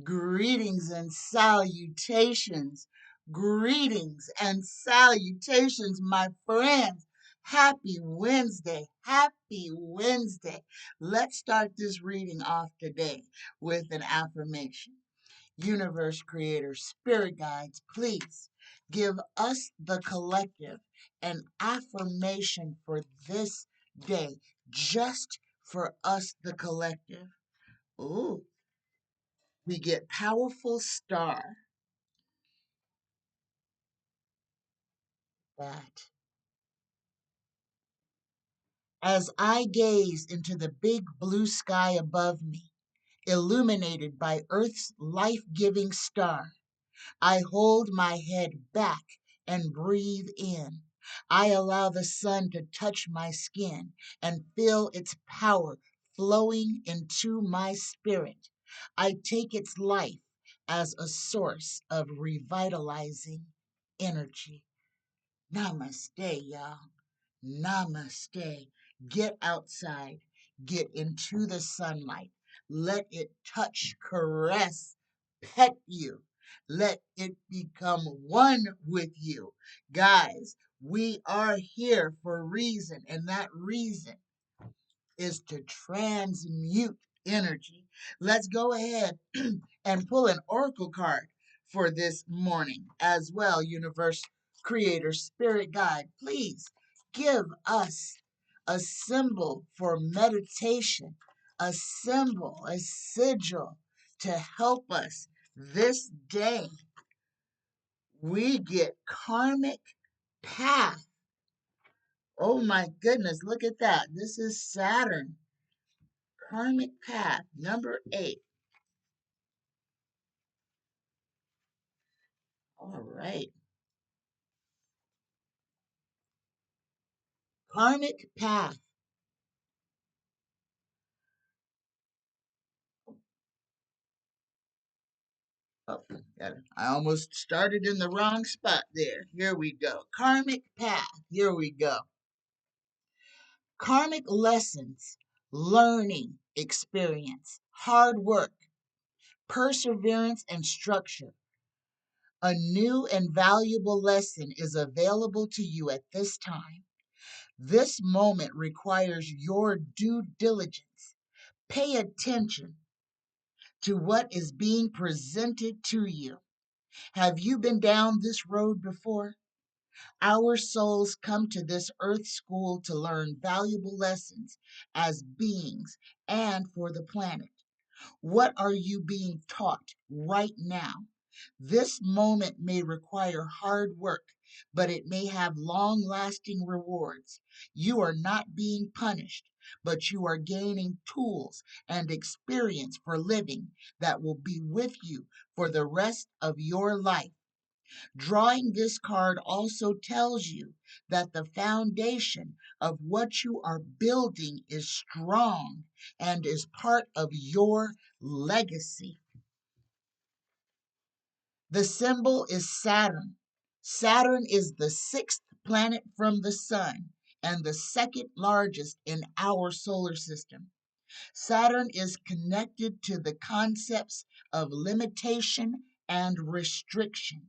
Greetings and salutations. Greetings and salutations, my friends. Happy Wednesday. Happy Wednesday. Let's start this reading off today with an affirmation. Universe creators, spirit guides, please give us, the collective, an affirmation for this day, just for us, the collective. Ooh, we get powerful star. That as I gaze into the big blue sky above me, illuminated by Earth's life giving star, I hold my head back and breathe in. I allow the sun to touch my skin and feel its power flowing into my spirit. I take its life as a source of revitalizing energy. Namaste, y'all. Namaste. Get outside. Get into the sunlight. Let it touch, caress, pet you. Let it become one with you. Guys, we are here for a reason, and that reason is to transmute energy. Let's go ahead and pull an oracle card for this morning as well, universe creator, spirit guide. Please give us a symbol for meditation, a symbol, a sigil to help us this day. We get karmic path. Oh my goodness, look at that. This is Saturn. Karmic path, number 8. All right. Karmic path. Oh, I almost started in the wrong spot there. Here we go. Karmic path. Here we go. Karmic lessons, learning experience, hard work, perseverance, and structure. A new and valuable lesson is available to you at this time. This moment requires your due diligence. Pay attention to what is being presented to you. Have you been down this road before? Our souls come to this earth school to learn valuable lessons as beings and for the planet. What are you being taught right now? This moment may require hard work, but it may have long lasting rewards. You are not being punished, but you are gaining tools and experience for living that will be with you for the rest of your life. Drawing this card also tells you that the foundation of what you are building is strong and is part of your legacy. The symbol is Saturn. Saturn is the sixth planet from the sun and the second largest in our solar system. Saturn is connected to the concepts of limitation and restriction.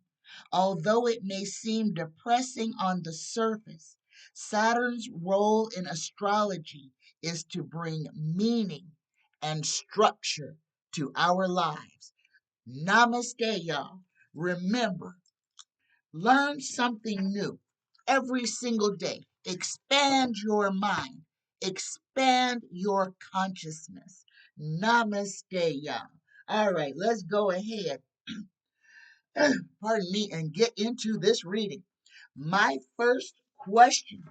Although it may seem depressing on the surface, Saturn's role in astrology is to bring meaning and structure to our lives. Namaste, y'all. Remember, learn something new every single day. Expand your mind. Expand your consciousness. Namaste, y'all. All right, let's go ahead, pardon me, and get into this reading. My first question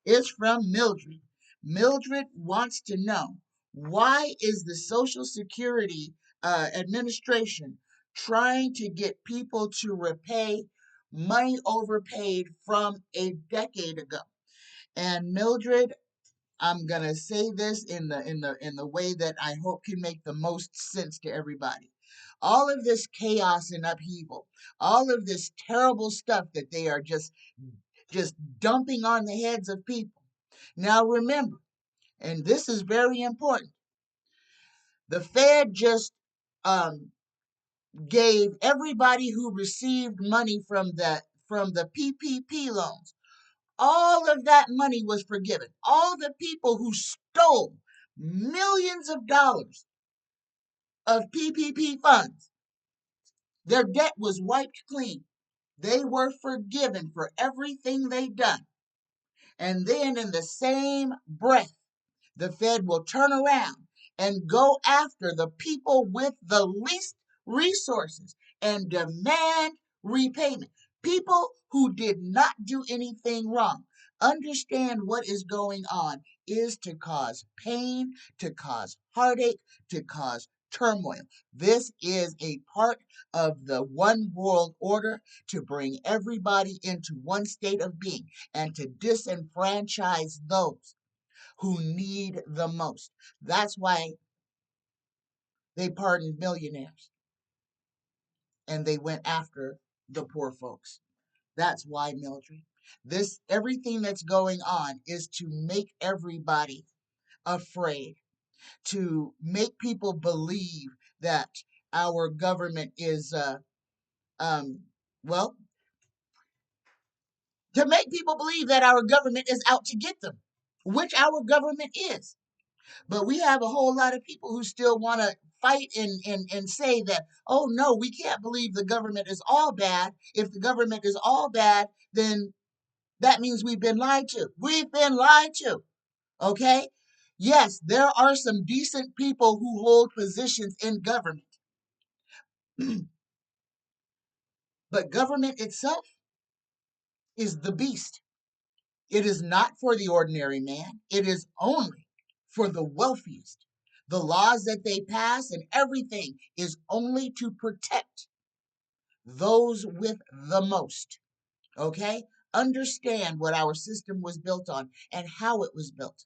is from Mildred. Mildred wants to know, why is the Social Security Administration trying to get people to repay money overpaid from a decade ago? And Mildred, I'm gonna say this in the way that I hope can make the most sense to everybody. All of this chaos and upheaval, all of this terrible stuff that they are just dumping on the heads of people. Now remember, and this is very important, the Fed just gave everybody who received money from the PPP loans. All of that money was forgiven. All the people who stole millions of dollars of PPP funds, their debt was wiped clean. They were forgiven for everything they done. And then in the same breath, the Fed will turn around and go after the people with the least resources and demand repayment. People who did not do anything wrong. Understand what is going on is to cause pain, to cause heartache, to cause turmoil. This is a part of the one world order to bring everybody into one state of being and to disenfranchise those who need the most. That's why they pardoned millionaires and they went after the poor folks. That's why, Mildred. This everything that's going on is to make everybody afraid, to make people believe that our government is um well, to make people believe that our government is out to get them, which our government is. But we have a whole lot of people who still want to fight and say that, oh no, we can't believe the government is all bad. If the government is all bad, then that means we've been lied to. We've been lied to. Okay? Yes, there are some decent people who hold positions in government. But government itself is the beast. It is not for the ordinary man. It is only for the wealthiest. The laws that they pass and everything is only to protect those with the most. Okay? Understand what our system was built on and how it was built.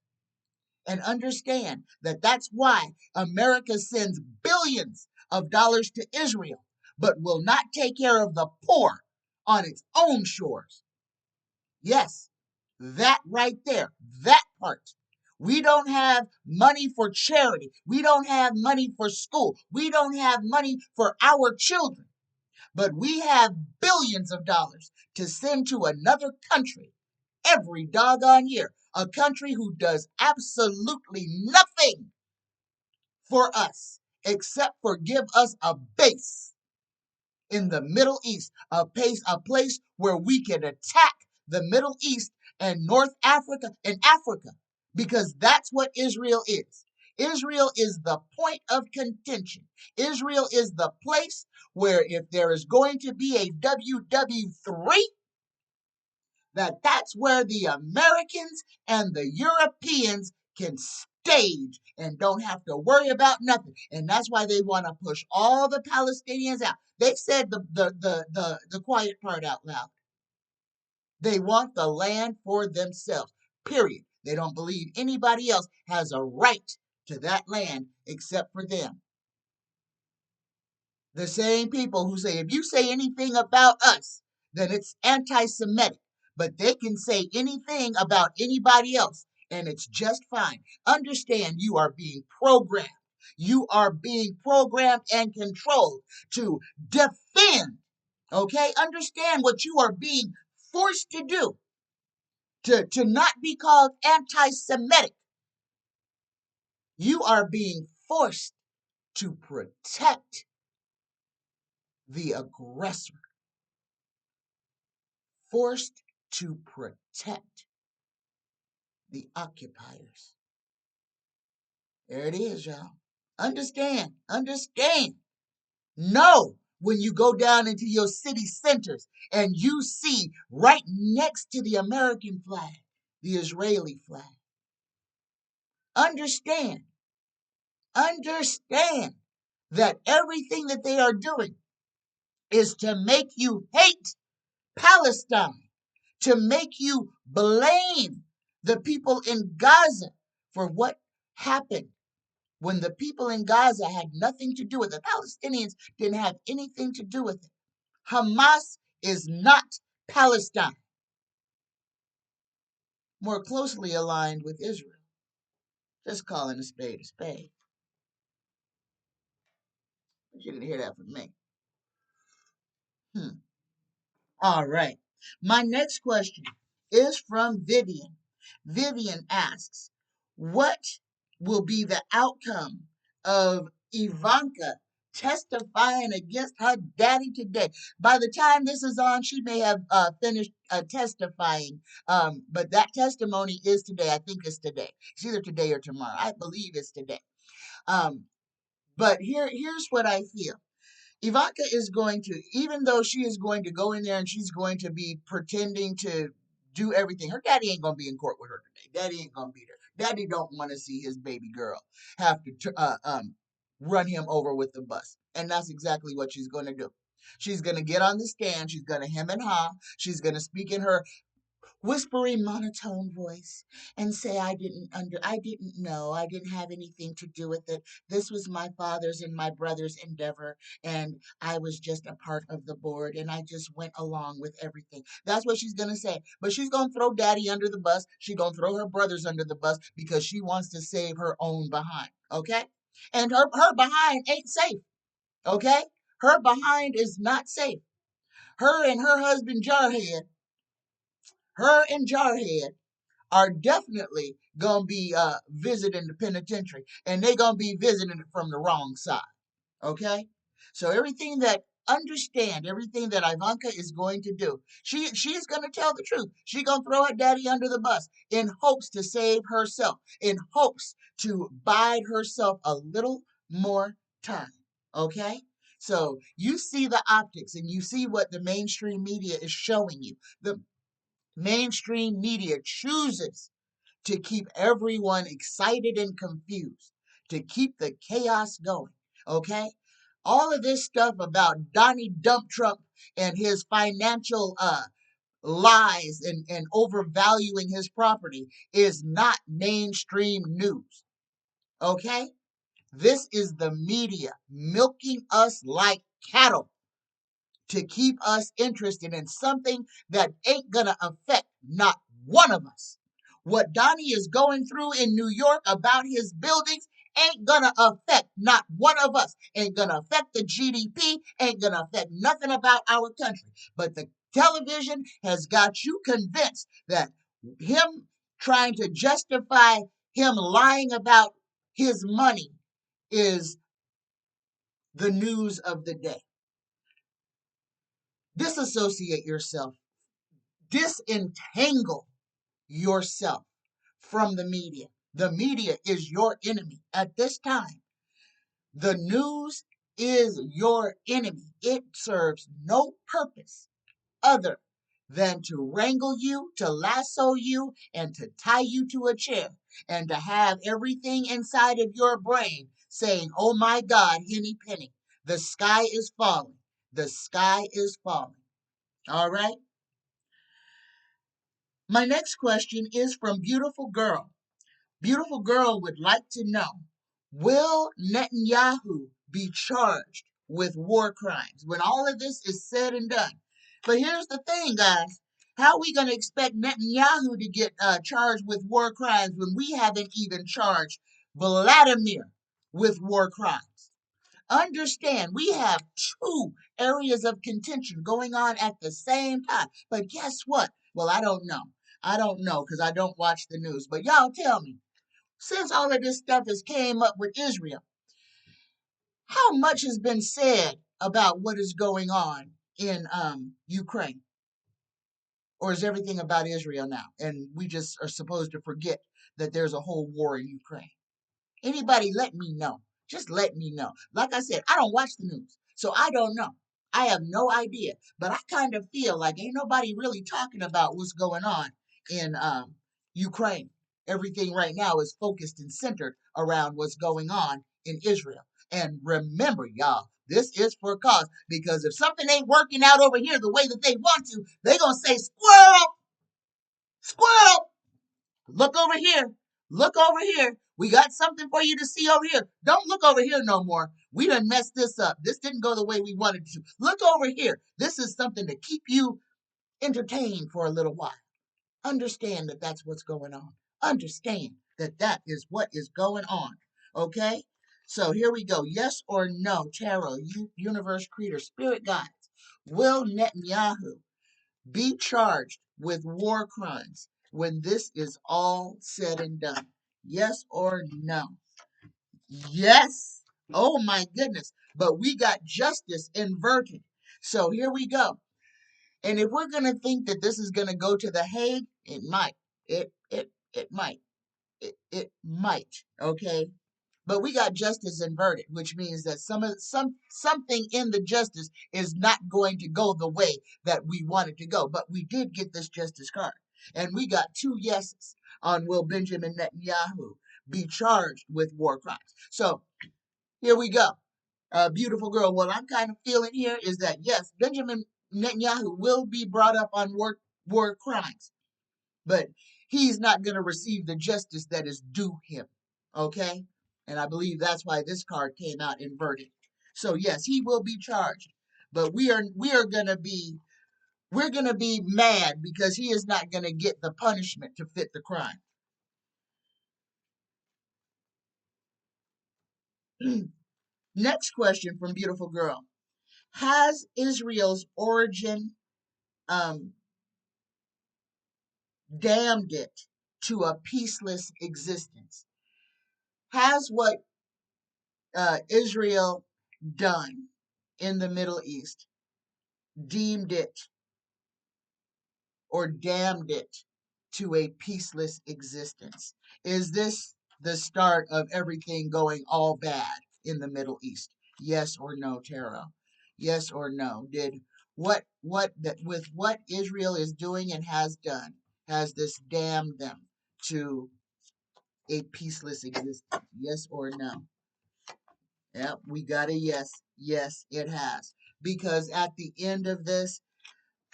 And understand that that's why America sends billions of dollars to Israel, but will not take care of the poor on its own shores. Yes, that right there, that part. We don't have money for charity. We don't have money for school. We don't have money for our children. But we have billions of dollars to send to another country every doggone year. A country who does absolutely nothing for us except for give us a base in the Middle East, a place where we can attack the Middle East and North Africa and Africa, because that's what Israel is. Israel is the point of contention. Israel is the place where if there is going to be a WW3, that's where the Americans and the Europeans can stage and don't have to worry about nothing. And that's why they want to push all the Palestinians out. They said the quiet part out loud. They want the land for themselves. Period. They don't believe anybody else has a right to that land except for them. The same people who say, if you say anything about us, then it's anti Semitic. But they can say anything about anybody else, and it's just fine. Understand you are being programmed. You are being programmed and controlled to defend. Okay? Understand what you are being forced to do to not be called anti Semitic. You are being forced to protect the aggressor. Forced to protect the occupiers. There it is, y'all. Understand, understand. Know when you go down into your city centers and you see right next to the American flag, the Israeli flag. Understand, understand that everything that they are doing is to make you hate Palestine, to make you blame the people in Gaza for what happened when the people in Gaza had nothing to do with it. The Palestinians didn't have anything to do with it. Hamas is not Palestine. More closely aligned with Israel. Just calling a spade a spade. But you didn't hear that from me. Hmm. All right. My next question is from Vivian. Vivian asks, what will be the outcome of Ivanka testifying against her daddy today? By the time this is on, she may have finished testifying, but that testimony is today. I think it's today. It's either today or tomorrow. I believe it's today. Um, but here's what I feel. Ivanka is going to, even though she is going to go in there and she's going to be pretending to do everything, her daddy ain't going to be in court with her today. Daddy ain't going to be there. Daddy don't want to see his baby girl have to run him over with the bus. And that's exactly what she's going to do. She's going to get on the stand. She's going to hem and haw. She's going to speak in her whispery monotone voice and say, I didn't know, I didn't have anything to do with it. This was my father's and my brother's endeavor, and I was just a part of the board, and I just went along with everything. That's what she's gonna say. But she's gonna throw daddy under the bus. She's gonna throw her brothers under the bus because she wants to save her own behind. Okay? And her behind ain't safe. Okay? Her behind is not safe. Her and her husband Jarhead, her and Jarhead are definitely gonna be visiting the penitentiary, and they're gonna be visiting it from the wrong side. Okay, so everything that Ivanka is going to do, she's gonna tell the truth. She's gonna throw her daddy under the bus in hopes to save herself, in hopes to bide herself a little more time. Okay. So you see the optics and you see what the mainstream media is showing you. The mainstream media chooses to keep everyone excited and confused, to keep the chaos going. Okay? All of this stuff about Donnie Dump Trump and his financial lies and overvaluing his property is not mainstream news. Okay? This is the media milking us like cattle to keep us interested in something that ain't gonna affect not one of us. What Donnie is going through in New York about his buildings ain't gonna affect not one of us. Ain't gonna affect the GDP, ain't gonna affect nothing about our country. But the television has got you convinced that him trying to justify him lying about his money is the news of the day. Disassociate yourself. Disentangle yourself from the media. The media is your enemy at this time. The news is your enemy. It serves no purpose other than to wrangle you, to lasso you, and to tie you to a chair, and to have everything inside of your brain saying, oh my God, henny penny, the sky is falling. The sky is falling. All right? My next question is from Beautiful Girl. Beautiful Girl would like to know, will Netanyahu be charged with war crimes when all of this is said and done? But here's the thing, guys. How are we going to expect Netanyahu to get charged with war crimes when we haven't even charged Vladimir with war crimes? Understand, we have two areas of contention going on at the same time. But guess what? Well, I don't know. I don't know because I don't watch the news. But y'all tell me, since all of this stuff has came up with Israel, how much has been said about what is going on in Ukraine? Or is everything about Israel now? And we just are supposed to forget that there's a whole war in Ukraine? Anybody let me know. Just let me know. Like I said, I don't watch the news, so I don't know. I have no idea. But I kind of feel like ain't nobody really talking about what's going on in Ukraine. Everything right now is focused and centered around what's going on in Israel. And remember, y'all, this is for a cause. Because if something ain't working out over here the way that they want to, they're going to say, squirrel, squirrel. Look over here. Look over here. We got something for you to see over here. Don't look over here no more. We done messed this up. This didn't go the way we wanted it to. Look over here. This is something to keep you entertained for a little while. Understand that that's what's going on. Understand that that is what is going on. Okay? So here we go. Yes or no, tarot, universe, creator, spirit guides. Will Netanyahu be charged with war crimes when this is all said and done? Yes or no? Yes. Oh my goodness. But we got justice inverted. So here we go. And if we're going to think that this is going to go to the Hague, it might. It might. It might. Okay. But we got justice inverted, which means that something in the justice is not going to go the way that we want it to go. But we did get this justice card, and we got 2 yeses on will Benjamin Netanyahu be charged with war crimes. So here we go. Beautiful girl. What I'm kind of feeling here is that yes, Benjamin Netanyahu will be brought up on war crimes, but he's not going to receive the justice that is due him. Okay? And I believe that's why this card came out inverted. So yes, he will be charged. But we're gonna be mad because he is not gonna get the punishment to fit the crime. Next question from beautiful girl. Has Israel's origin damned it to a peaceless existence? Has what Israel done in the Middle East deemed it or damned it to a peaceless existence? Is this the start of everything going all bad in the Middle East? Yes or no, Tara? Yes or no? Did what that with what Israel is doing and has done, has this damned them to a peaceless existence? Yes or no? Yep, we got a yes. Yes, it has. Because at the end of this,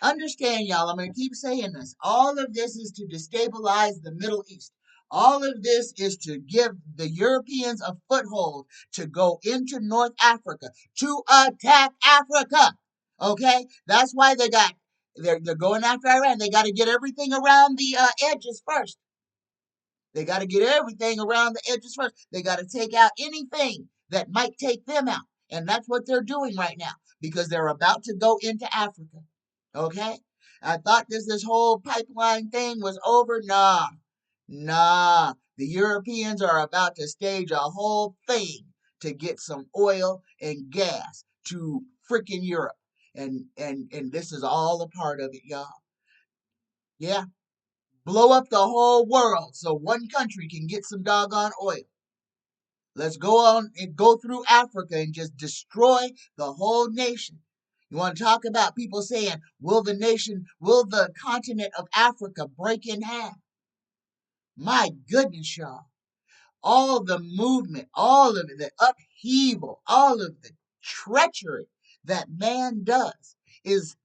understand, y'all, I'm going to keep saying this. All of this is to destabilize the Middle East. All of this is to give the Europeans a foothold to go into North Africa, to attack Africa. Okay? That's why they're going after Iran. They got to get everything around the edges first. They got to get everything around the edges first. They got to take out anything that might take them out. And that's what they're doing right now because they're about to go into Africa. Okay? I thought this whole pipeline thing was over. Nah. Nah. The Europeans are about to stage a whole thing to get some oil and gas to freaking Europe. And this is all a part of it, y'all. Yeah. Blow up the whole world so one country can get some doggone oil. Let's go on and go through Africa and just destroy the whole nation. You want to talk about people saying, will the continent of Africa break in half? My goodness, y'all. All the movement, all of it, the upheaval, all of the treachery that man does is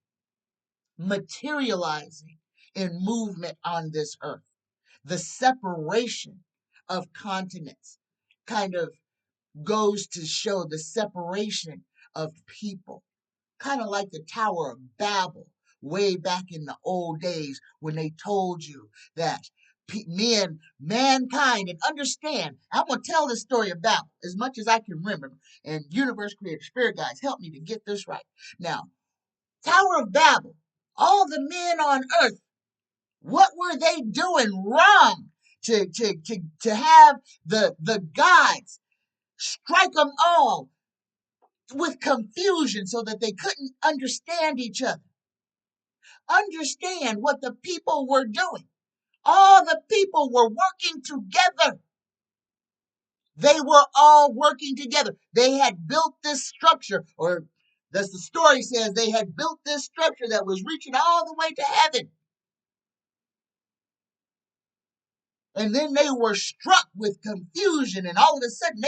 materializing in movement on this earth. The separation of continents kind of goes to show the separation of people, kind of like the Tower of Babel way back in the old days when they told you that mankind, and understand, I'm going to tell this story of Babel as much as I can remember, and Universe Creator Spirit Guides, help me to get this right. Now, Tower of Babel, all the men on earth, what were they doing wrong to have the gods strike them all with confusion so that they couldn't understand each other? Understand what the people were doing. All the people were working together. They were all working together. They had built this structure, or as the story says, they had built this structure that was reaching all the way to heaven. And then they were struck with confusion, and all of a sudden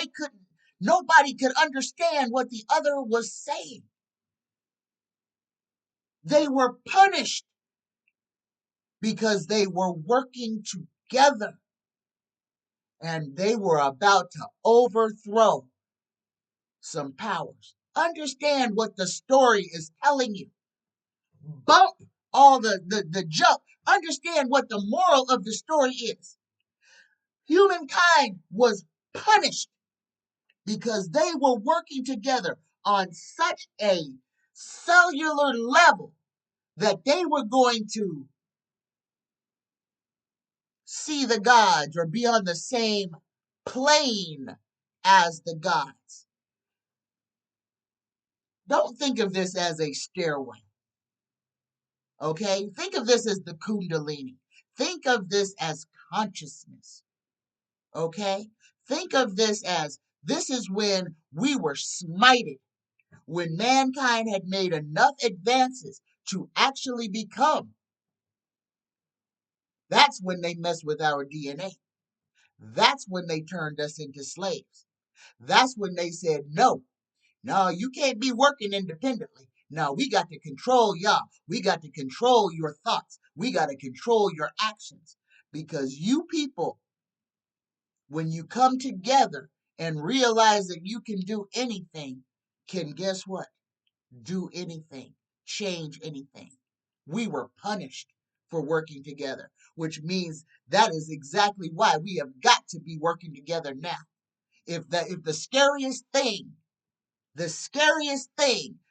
nobody could understand what the other was saying. They were punished because they were working together and they were about to overthrow some powers. Understand what the story is telling you. Bump all the junk. Understand what the moral of the story is. Humankind was punished because they were working together on such a cellular level that they were going to see the gods or be on the same plane as the gods. Don't think of this as a stairway, okay? Think of this as the Kundalini. Think of this as consciousness, okay? Think of this is when we were smited, when mankind had made enough advances to actually become. That's when they messed with our DNA. That's when they turned us into slaves. That's when they said, no, no, you can't be working independently. No, we got to control y'all. We got to control your thoughts. We got to control your actions. Because you people, when you come together and realize that you can do anything, can guess what? Do anything, change anything. We were punished for working together, which means that is exactly why we have got to be working together now. If the scariest thing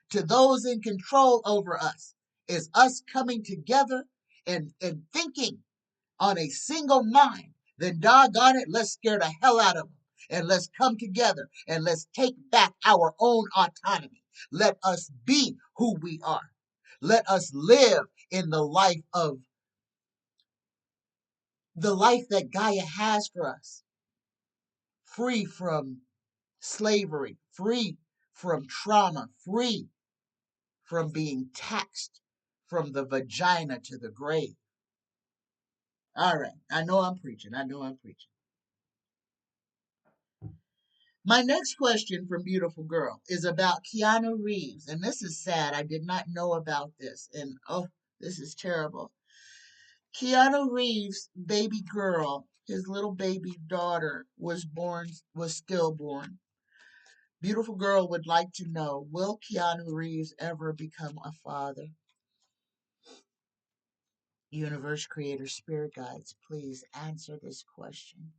to those in control over us is us coming together and thinking on a single mind, then doggone it, let's scare the hell out of them. And let's come together and let's take back our own autonomy. Let us be who we are. Let us live in the life that Gaia has for us. Free from slavery, free from trauma, free from being taxed from the vagina to the grave. All right, I know I'm preaching. My next question from Beautiful Girl is about Keanu Reeves, and this is sad. I did not know about this, and oh, this is terrible. Keanu Reeves' baby girl, his little baby daughter, was stillborn. Beautiful Girl would like to know, will Keanu Reeves ever become a father? Universe, Creator, Spirit Guides, please answer this question.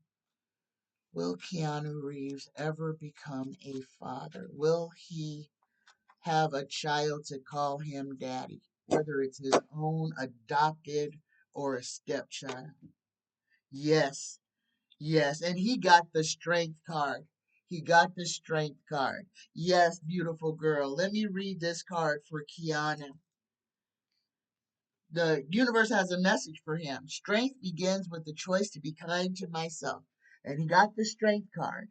Will Keanu Reeves ever become a father? Will he have a child to call him daddy, whether it's his own adopted or a stepchild? Yes, yes, and he got the strength card. He got the strength card. Yes, beautiful girl. Let me read this card for Keanu. The universe has a message for him. Strength begins with the choice to be kind to myself. And he got the strength card.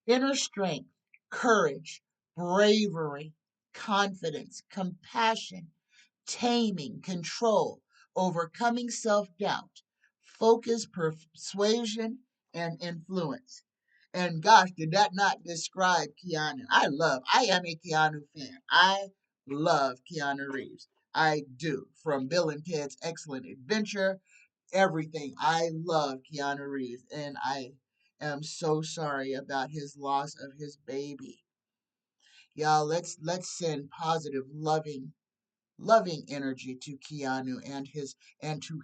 Inner strength, courage, bravery, confidence, compassion, taming, control, overcoming self-doubt, focus, persuasion, and influence. And gosh, did that not describe Keanu? I am a Keanu fan. I love Keanu Reeves. I do. From Bill and Ted's Excellent Adventure, everything. I love Keanu Reeves, and I am so sorry about his loss of his baby. Y'all, let's send positive, loving energy to Keanu and to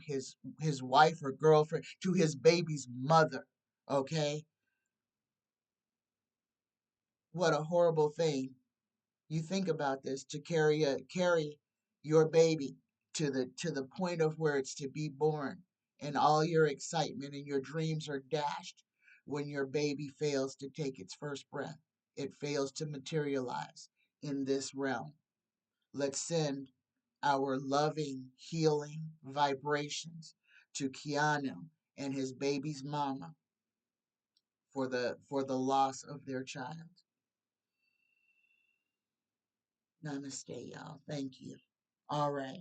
his wife or girlfriend, to his baby's mother. Okay? What a horrible thing. You think about this, to carry your baby to the point of where it's to be born, and all your excitement and your dreams are dashed when your baby fails to take its first breath. It fails to materialize in this realm. Let's send our loving, healing vibrations to Keanu and his baby's mama for the loss of their child. Namaste, y'all. Thank you. All right.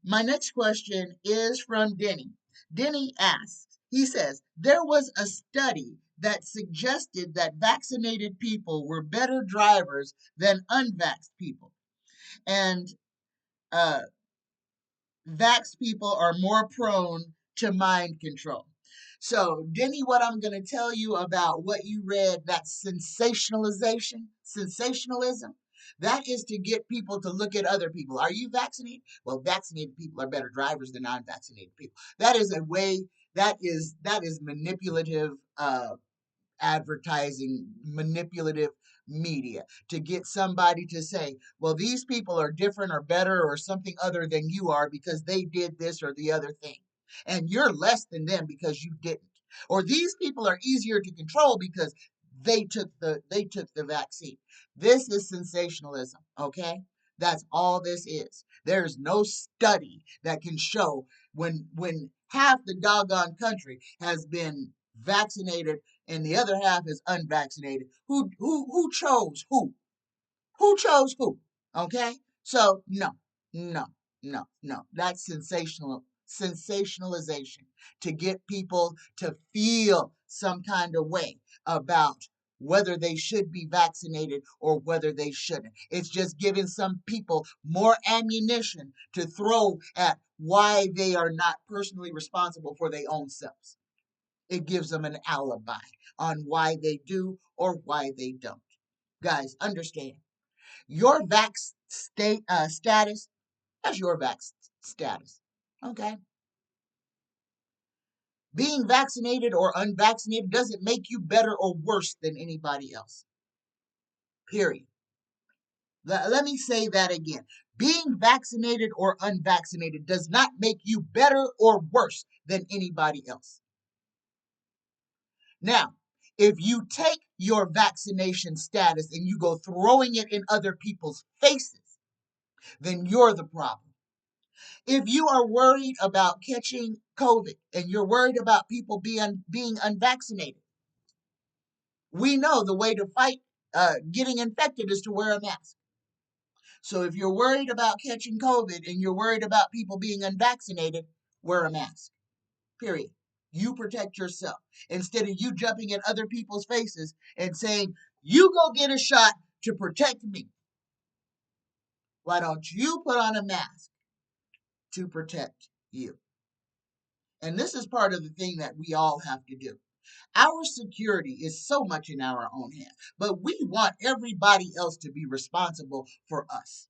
My next question is from Denny. Denny asks, he says, there was a study that suggested that vaccinated people were better drivers than unvaxxed people. And uh, vax people are more prone to mind control. So, Denny, what I'm going to tell you about what you read, that sensationalism, that is to get people to look at other people. Are you vaccinated? Well, vaccinated people are better drivers than non-vaccinated people. That is a way, that is manipulative advertising, manipulative media to get somebody to say, well, these people are different or better or something other than you are because they did this or the other thing. And you're less than them because you didn't. Or these people are easier to control because they took the vaccine. This is sensationalism, okay? That's all this is. There's no study that can show when half the doggone country has been vaccinated and the other half is unvaccinated. Who chose who? Who chose who? Okay? So no. That's sensationalization to get people to feel some kind of way about whether they should be vaccinated or whether they shouldn't. It's just giving some people more ammunition to throw at why they are not personally responsible for their own selves. It gives them an alibi on why they do or why they don't. Guys, understand your status, that's your vax status. Okay? Being vaccinated or unvaccinated doesn't make you better or worse than anybody else. Period. Let me say that again. Being vaccinated or unvaccinated does not make you better or worse than anybody else. Now, if you take your vaccination status and you go throwing it in other people's faces, then you're the problem. If you are worried about catching COVID and you're worried about people being unvaccinated, we know the way to fight getting infected is to wear a mask. So if you're worried about catching COVID and you're worried about people being unvaccinated, wear a mask. Period. You protect yourself instead of you jumping in other people's faces and saying, you go get a shot to protect me. Why don't you put on a mask to protect you? And this is part of the thing that we all have to do. Our security is so much in our own hands, but we want everybody else to be responsible for us.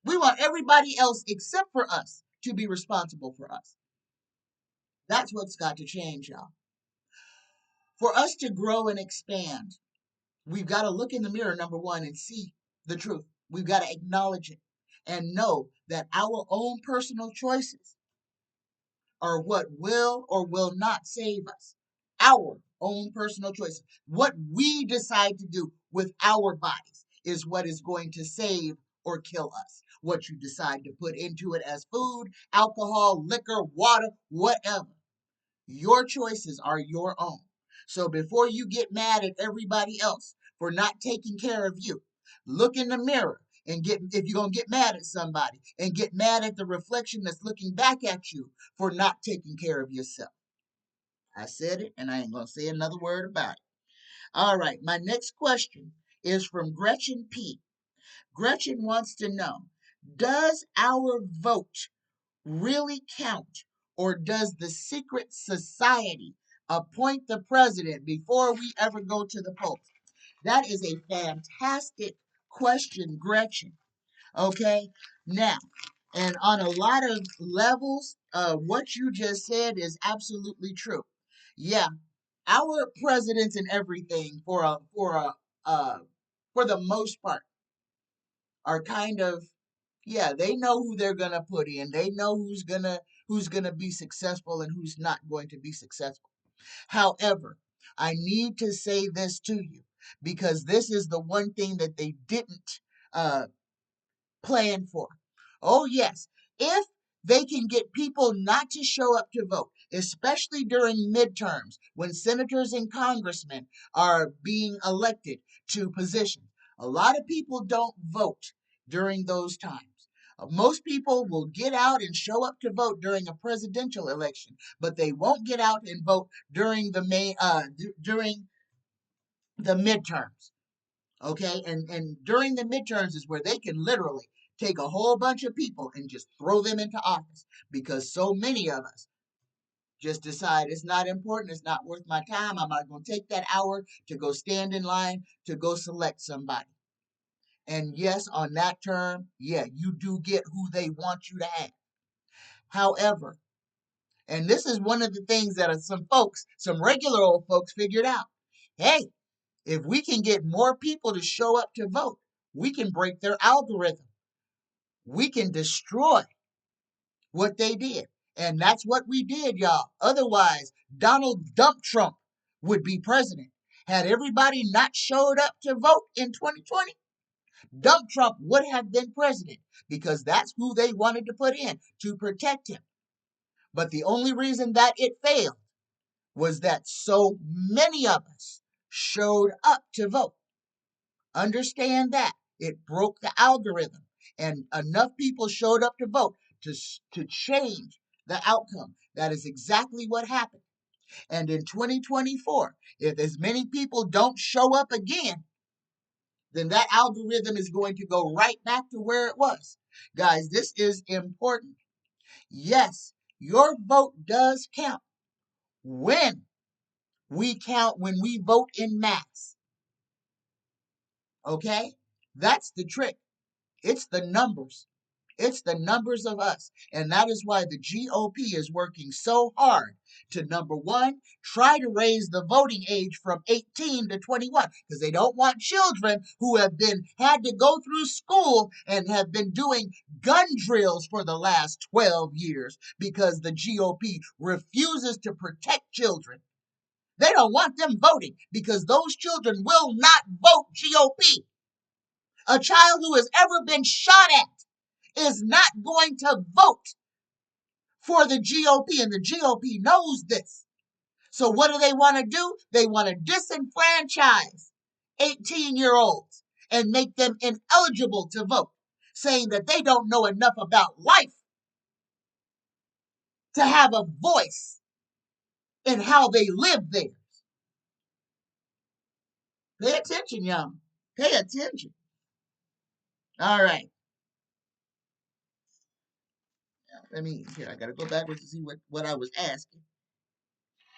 We want everybody else except for us to be responsible for us. That's what's got to change, y'all. For us to grow and expand, we've got to look in the mirror, number one, and see the truth. We've got to acknowledge it and know that our own personal choices are what will or will not save us. Our own personal choices. What we decide to do with our bodies is what is going to save or kill us. What you decide to put into it as food, alcohol, liquor, water, whatever. Your choices are your own. So before you get mad at everybody else for not taking care of you, look in the mirror and if you're going to get mad at somebody, and get mad at the reflection that's looking back at you for not taking care of yourself. I said it, and I ain't going to say another word about it. All right, my next question is from Gretchen P. Gretchen wants to know, does our vote really count, or does the secret society appoint the president before we ever go to the polls? That is a fantastic question, Gretchen. Okay, now, and on a lot of levels, what you just said is absolutely true. Yeah, our presidents and everything for the most part are kind of, yeah, they know who they're gonna put in. They know who's gonna be successful and who's not going to be successful. However, I need to say this to you because this is the one thing that they didn't uh, plan for. Oh, yes. If they can get people not to show up to vote, especially during midterms when senators and congressmen are being elected to positions. A lot of people don't vote during those times. Most people will get out and show up to vote during a presidential election, but they won't get out and vote during during the midterms. Okay, and during the midterms is where they can literally take a whole bunch of people and just throw them into office because so many of us just decide it's not important, it's not worth my time. I'm not going to take that hour to go stand in line to go select somebody. And yes, on that term, yeah, you do get who they want you to have. However, and this is one of the things that some regular old folks figured out. Hey, If we can get more people to show up to vote, we can break their algorithm. We can destroy what they did. And that's what we did, y'all. Otherwise, Donald Dump Trump would be president. Had everybody not showed up to vote in 2020, Dump Trump would have been president because that's who they wanted to put in to protect him. But the only reason that it failed was that so many of us showed up to vote. Understand that. It broke the algorithm, and enough people showed up to vote to change the outcome. That is exactly what happened. And in 2024, if as many people don't show up again, then that algorithm is going to go right back to where it was. Guys, this is important. Yes, your vote does count when when we vote in mass. Okay? That's the trick. It's the numbers. It's the numbers of us. And that is why the GOP is working so hard to, number one, try to raise the voting age from 18 to 21, because they don't want children who have had to go through school and have been doing gun drills for the last 12 years because the GOP refuses to protect children. They don't want them voting because those children will not vote GOP. A child who has ever been shot at is not going to vote for the GOP, and the GOP knows this. So what do they want to do? They want to disenfranchise 18-year-olds and make them ineligible to vote, saying that they don't know enough about life to have a voice in how they live theirs. Pay attention, y'all. Pay attention. All right. I got to go backwards to see what I was asking.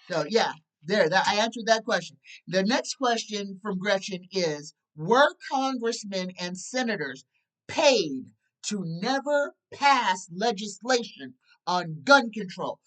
So, yeah, I answered that question. The next question from Gretchen is, were congressmen and senators paid to never pass legislation on gun control?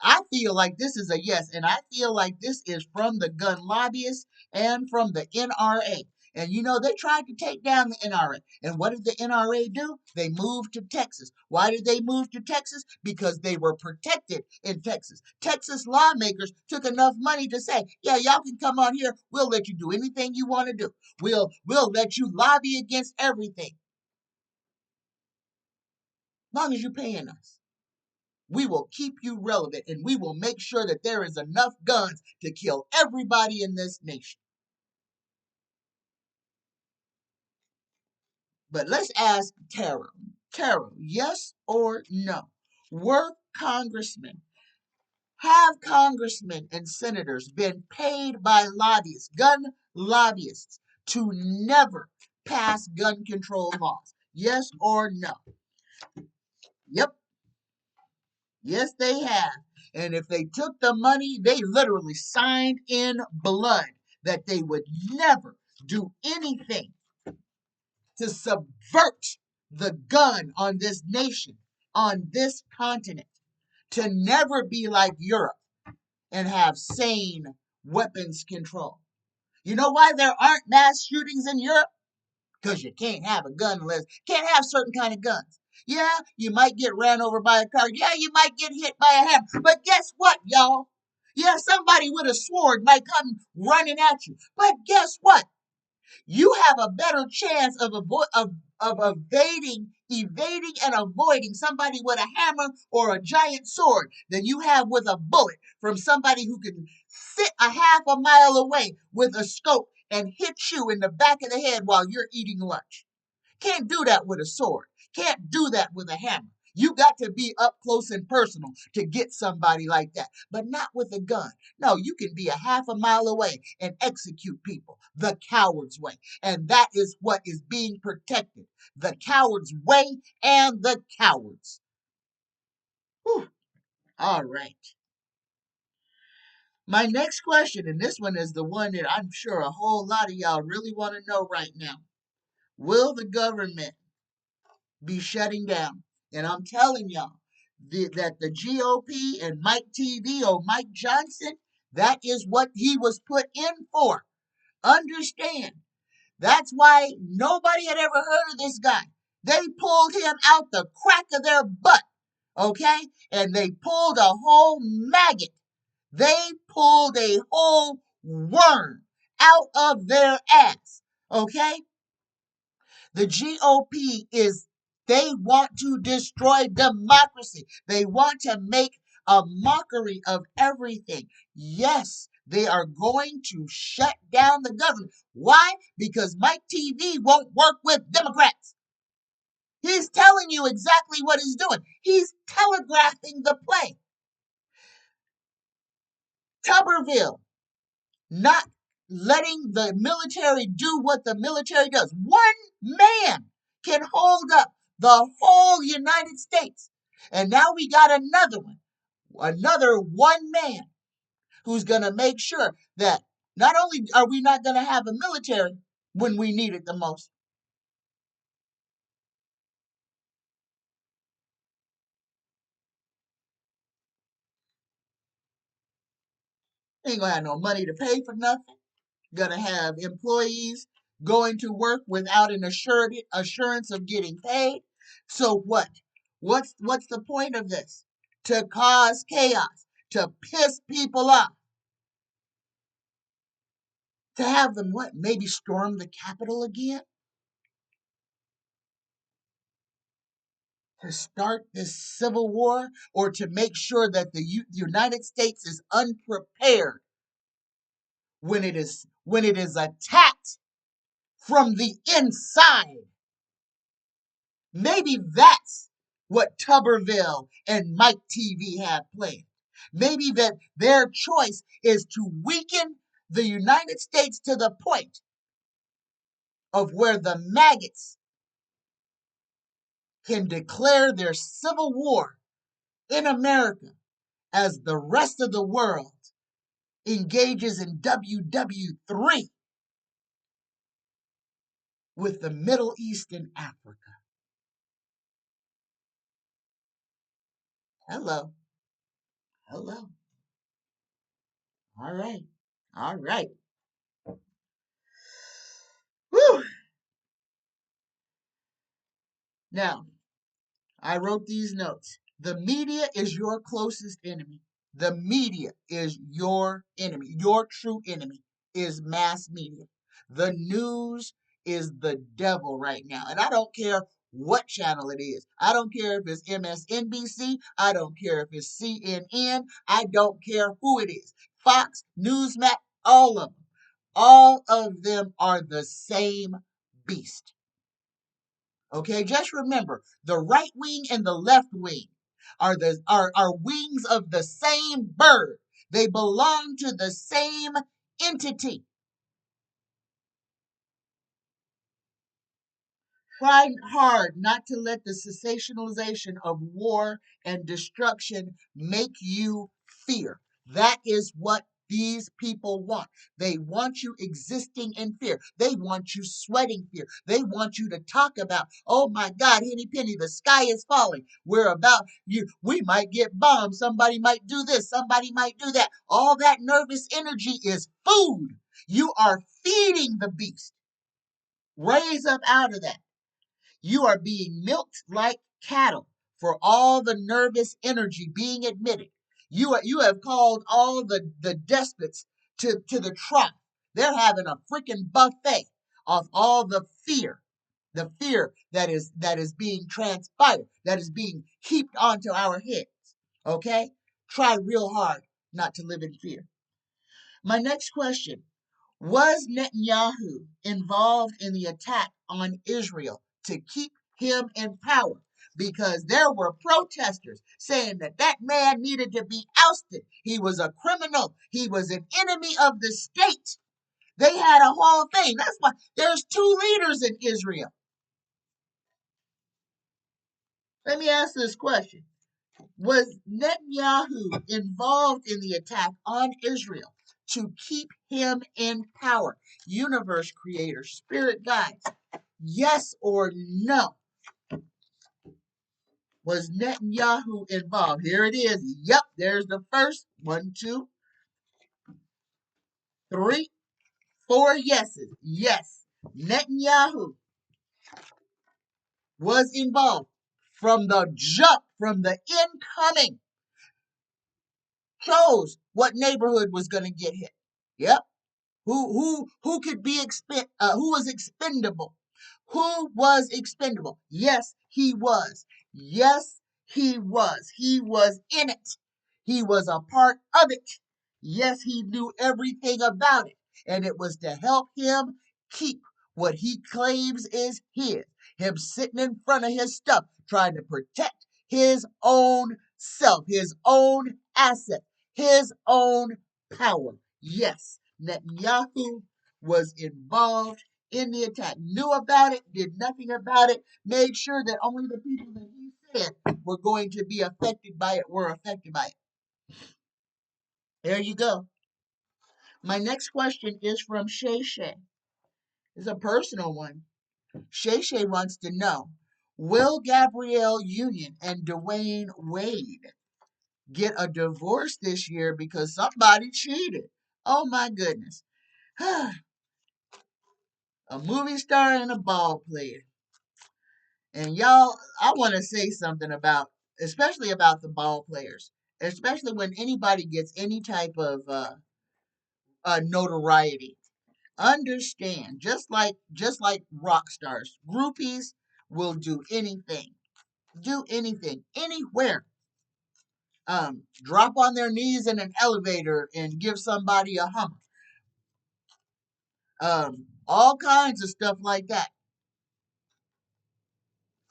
I feel like this is a yes, and I feel like this is from the gun lobbyists and from the NRA. And they tried to take down the NRA. And what did the NRA do? They moved to Texas. Why did they move to Texas? Because they were protected in Texas. Texas lawmakers took enough money to say, yeah, y'all can come on here. We'll let you do anything you want to do. We'll let you lobby against everything. As long as you're paying us. We will keep you relevant, and we will make sure that there is enough guns to kill everybody in this nation. But let's ask Tara. Tara, yes or no? Have congressmen and senators been paid by lobbyists, gun lobbyists, to never pass gun control laws? Yes or no? Yep. Yes, they have. And if they took the money, they literally signed in blood that they would never do anything to subvert the gun on this nation, on this continent, to never be like Europe and have sane weapons control. You know why there aren't mass shootings in Europe? Because you can't have a gun unless, can't have certain kind of guns. Yeah, you might get ran over by a car. Yeah, you might get hit by a hammer. But guess what, y'all? Yeah, somebody with a sword might come running at you. But guess what? You have a better chance of evading and avoiding somebody with a hammer or a giant sword than you have with a bullet from somebody who can sit a half a mile away with a scope and hit you in the back of the head while you're eating lunch. Can't do that with a sword. Can't do that with a hammer. You got to be up close and personal to get somebody like that, but not with a gun. No, you can be a half a mile away and execute people the coward's way. And that is what is being protected. The coward's way and the cowards. Whew. All right. My next question, and this one is the one that I'm sure a whole lot of y'all really want to know right now. Will the government be shutting down? And I'm telling y'all that the GOP and Mike Johnson, that is what he was put in for. Understand. That's why nobody had ever heard of this guy. They pulled him out the crack of their butt, okay? And they pulled a whole maggot. They pulled a whole worm out of their ass, okay? The GOP they want to destroy democracy. They want to make a mockery of everything. Yes, they are going to shut down the government. Why? Because Mike TV won't work with Democrats. He's telling you exactly what he's doing. He's telegraphing the play. Tuberville, not letting the military do what the military does. One man can hold up the whole United States. And now we got another one man who's going to make sure that not only are we not going to have a military when we need it the most, ain't going to have no money to pay for nothing. Going to have employees going to work without an assurance of getting paid. So what? What's the point of this? To cause chaos, to piss people off, to have them what? Maybe storm the Capitol again? To start this civil war, or to make sure that the United States is unprepared when it is attacked from the inside. Maybe that's what Tuberville and Mike TV have planned. Maybe that their choice is to weaken the United States to the point of where the maggots can declare their civil war in America as the rest of the world engages in WW3 with the Middle East and Africa. Hello. Hello. All right. All right. Whew. Now, I wrote these notes. The media is your closest enemy. The media is your enemy. Your true enemy is mass media. The news is the devil right now. And I don't care what channel it is. I don't care if it's MSNBC. I don't care if it's CNN. I don't care who it is. Fox, Newsmax, all of them. All of them are the same beast. Okay, just remember the right wing and the left wing are wings of the same bird. They belong to the same entity. Try hard not to let the sensationalization of war and destruction make you fear. That is what these people want. They want you existing in fear. They want you sweating fear. They want you to talk about, oh my God, Henny Penny, the sky is falling. We're about you. We might get bombed. Somebody might do this. Somebody might do that. All that nervous energy is food. You are feeding the beast. Raise up out of that. You are being milked like cattle for all the nervous energy being admitted. You have called all the despots to the trough. They're having a freaking buffet of all the fear that is being transpired, that is being heaped onto our heads. Okay? Try real hard not to live in fear. My next question. Was Netanyahu involved in the attack on Israel to keep him in power? Because there were protesters saying that that man needed to be ousted. He was a criminal. He was an enemy of the state. They had a whole thing. That's why there's two leaders in Israel. Let me ask this question. Was Netanyahu involved in the attack on Israel to keep him in power? Universe creator, spirit guides, yes or no? Was Netanyahu involved? Here it is. Yep, there's the first. 1, 2, 3, 4 yeses. Yes, Netanyahu was involved from the jump, from the incoming, chose what neighborhood was going to get hit. Yep. Who could be who was expendable? Who was expendable? Yes, he was. Yes, he was. He was in it. He was a part of it. Yes, he knew everything about it. And it was to help him keep what he claims is his. Him sitting in front of his stuff, trying to protect his own self, his own asset, his own power. Yes, Netanyahu was involved in the attack, knew about it, did nothing about it, made sure that only the people that he said were going to be affected by it were affected by it. There you go. My next question is from Shay. It's a personal one. Shay wants to know, will Gabrielle Union and Dwayne Wade get a divorce this year because somebody cheated? Oh my goodness. A movie star and a ball player. And y'all, I want to say something about, especially about the ball players, especially when anybody gets any type of notoriety. Understand, just like rock stars, groupies will do anything, anywhere. Drop on their knees in an elevator and give somebody a hummer. All kinds of stuff like that.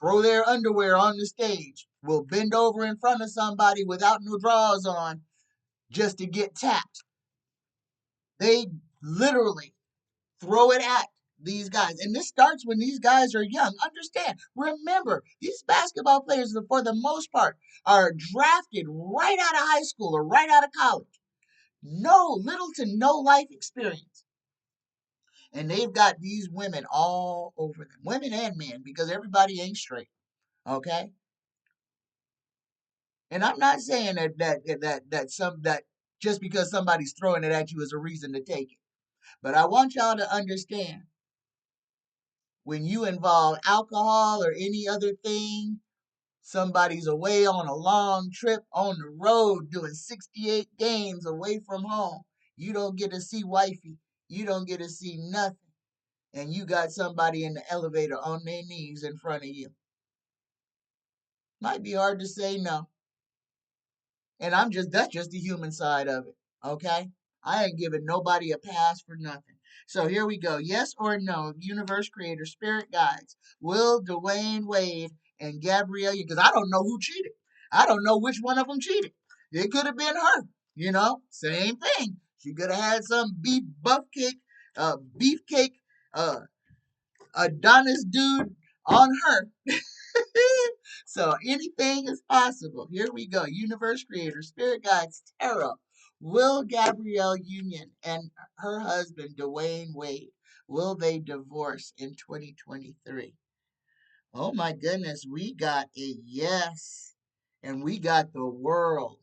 Throw their underwear on the stage. Will bend over in front of somebody without no drawers on just to get tapped. They literally throw it at these guys. And this starts when these guys are young. Understand, remember, these basketball players, for the most part, are drafted right out of high school or right out of college. Little to no life experience. And they've got these women all over them, women and men, because everybody ain't straight. Okay? And I'm not saying that just because somebody's throwing it at you is a reason to take it. But I want y'all to understand, when you involve alcohol or any other thing, somebody's away on a long trip on the road doing 68 games away from home. You don't get to see wifey. You don't get to see nothing. And you got somebody in the elevator on their knees in front of you. Might be hard to say no. And that's just the human side of it. Okay? I ain't giving nobody a pass for nothing. So here we go. Yes or no, universe creator, spirit guides. Will Dwayne Wade and Gabrielle, because I don't know who cheated. I don't know which one of them cheated. It could have been her. Same thing. She could have had some beefcake, Adonis dude on her. So anything is possible. Here we go. Universe creator, spirit guides, tarot. Will Gabrielle Union and her husband Dwayne Wade, will they divorce in 2023? Oh my goodness, we got a yes. And we got the world.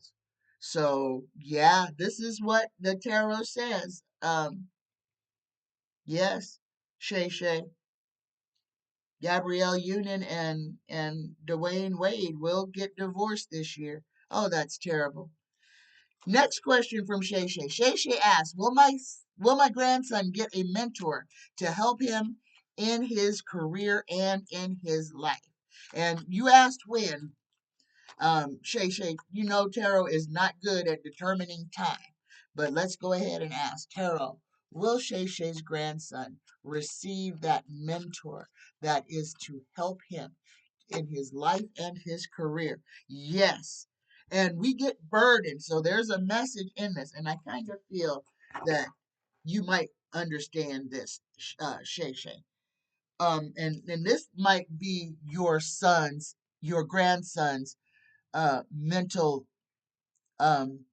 So yeah, this is what the tarot says. Yes, Shay. Gabrielle Union and Dwayne Wade will get divorced this year. Oh, that's terrible. Next question from Shay. Shay asks, will my grandson get a mentor to help him in his career and in his life? And you asked when. Shay, tarot is not good at determining time. But let's go ahead and ask Tarot, will Shay's grandson receive that mentor that is to help him in his life and his career? Yes. And we get burdened. So there's a message in this. And I kind of feel that you might understand this, Shay. And this might be your grandson's mental, um,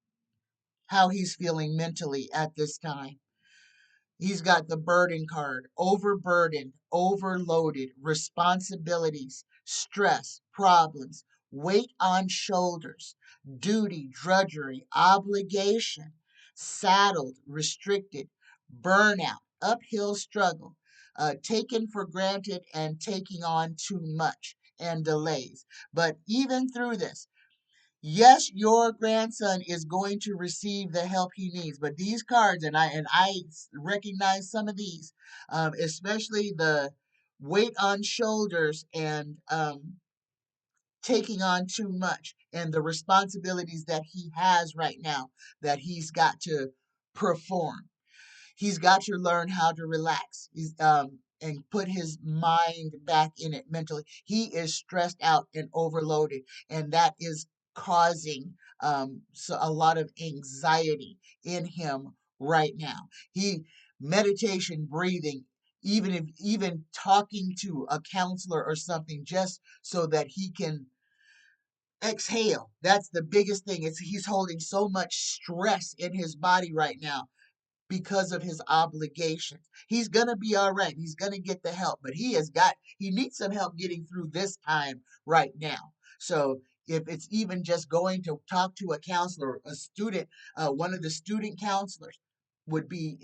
how he's feeling mentally at this time. He's got the burden card, overburdened, overloaded, responsibilities, stress, problems, weight on shoulders, duty, drudgery, obligation, saddled, restricted, burnout, uphill struggle, taken for granted and taking on too much and delays. But even through this, yes, your grandson is going to receive the help he needs. But these cards, and I recognize some of these, especially the weight on shoulders and taking on too much and the responsibilities that he has right now that he's got to perform. He's got to learn how to relax. And put his mind back in it mentally. He is stressed out and overloaded, and that is causing so a lot of anxiety in him right now. He meditation, breathing, even talking to a counselor or something, just so that he can exhale. That's the biggest thing. Is he's holding so much stress in his body right now because of his obligations. He's going to be all right. He's going to get the help, but he needs some help getting through this time right now. So if it's even just going to talk to a counselor, a student, one of the student counselors would be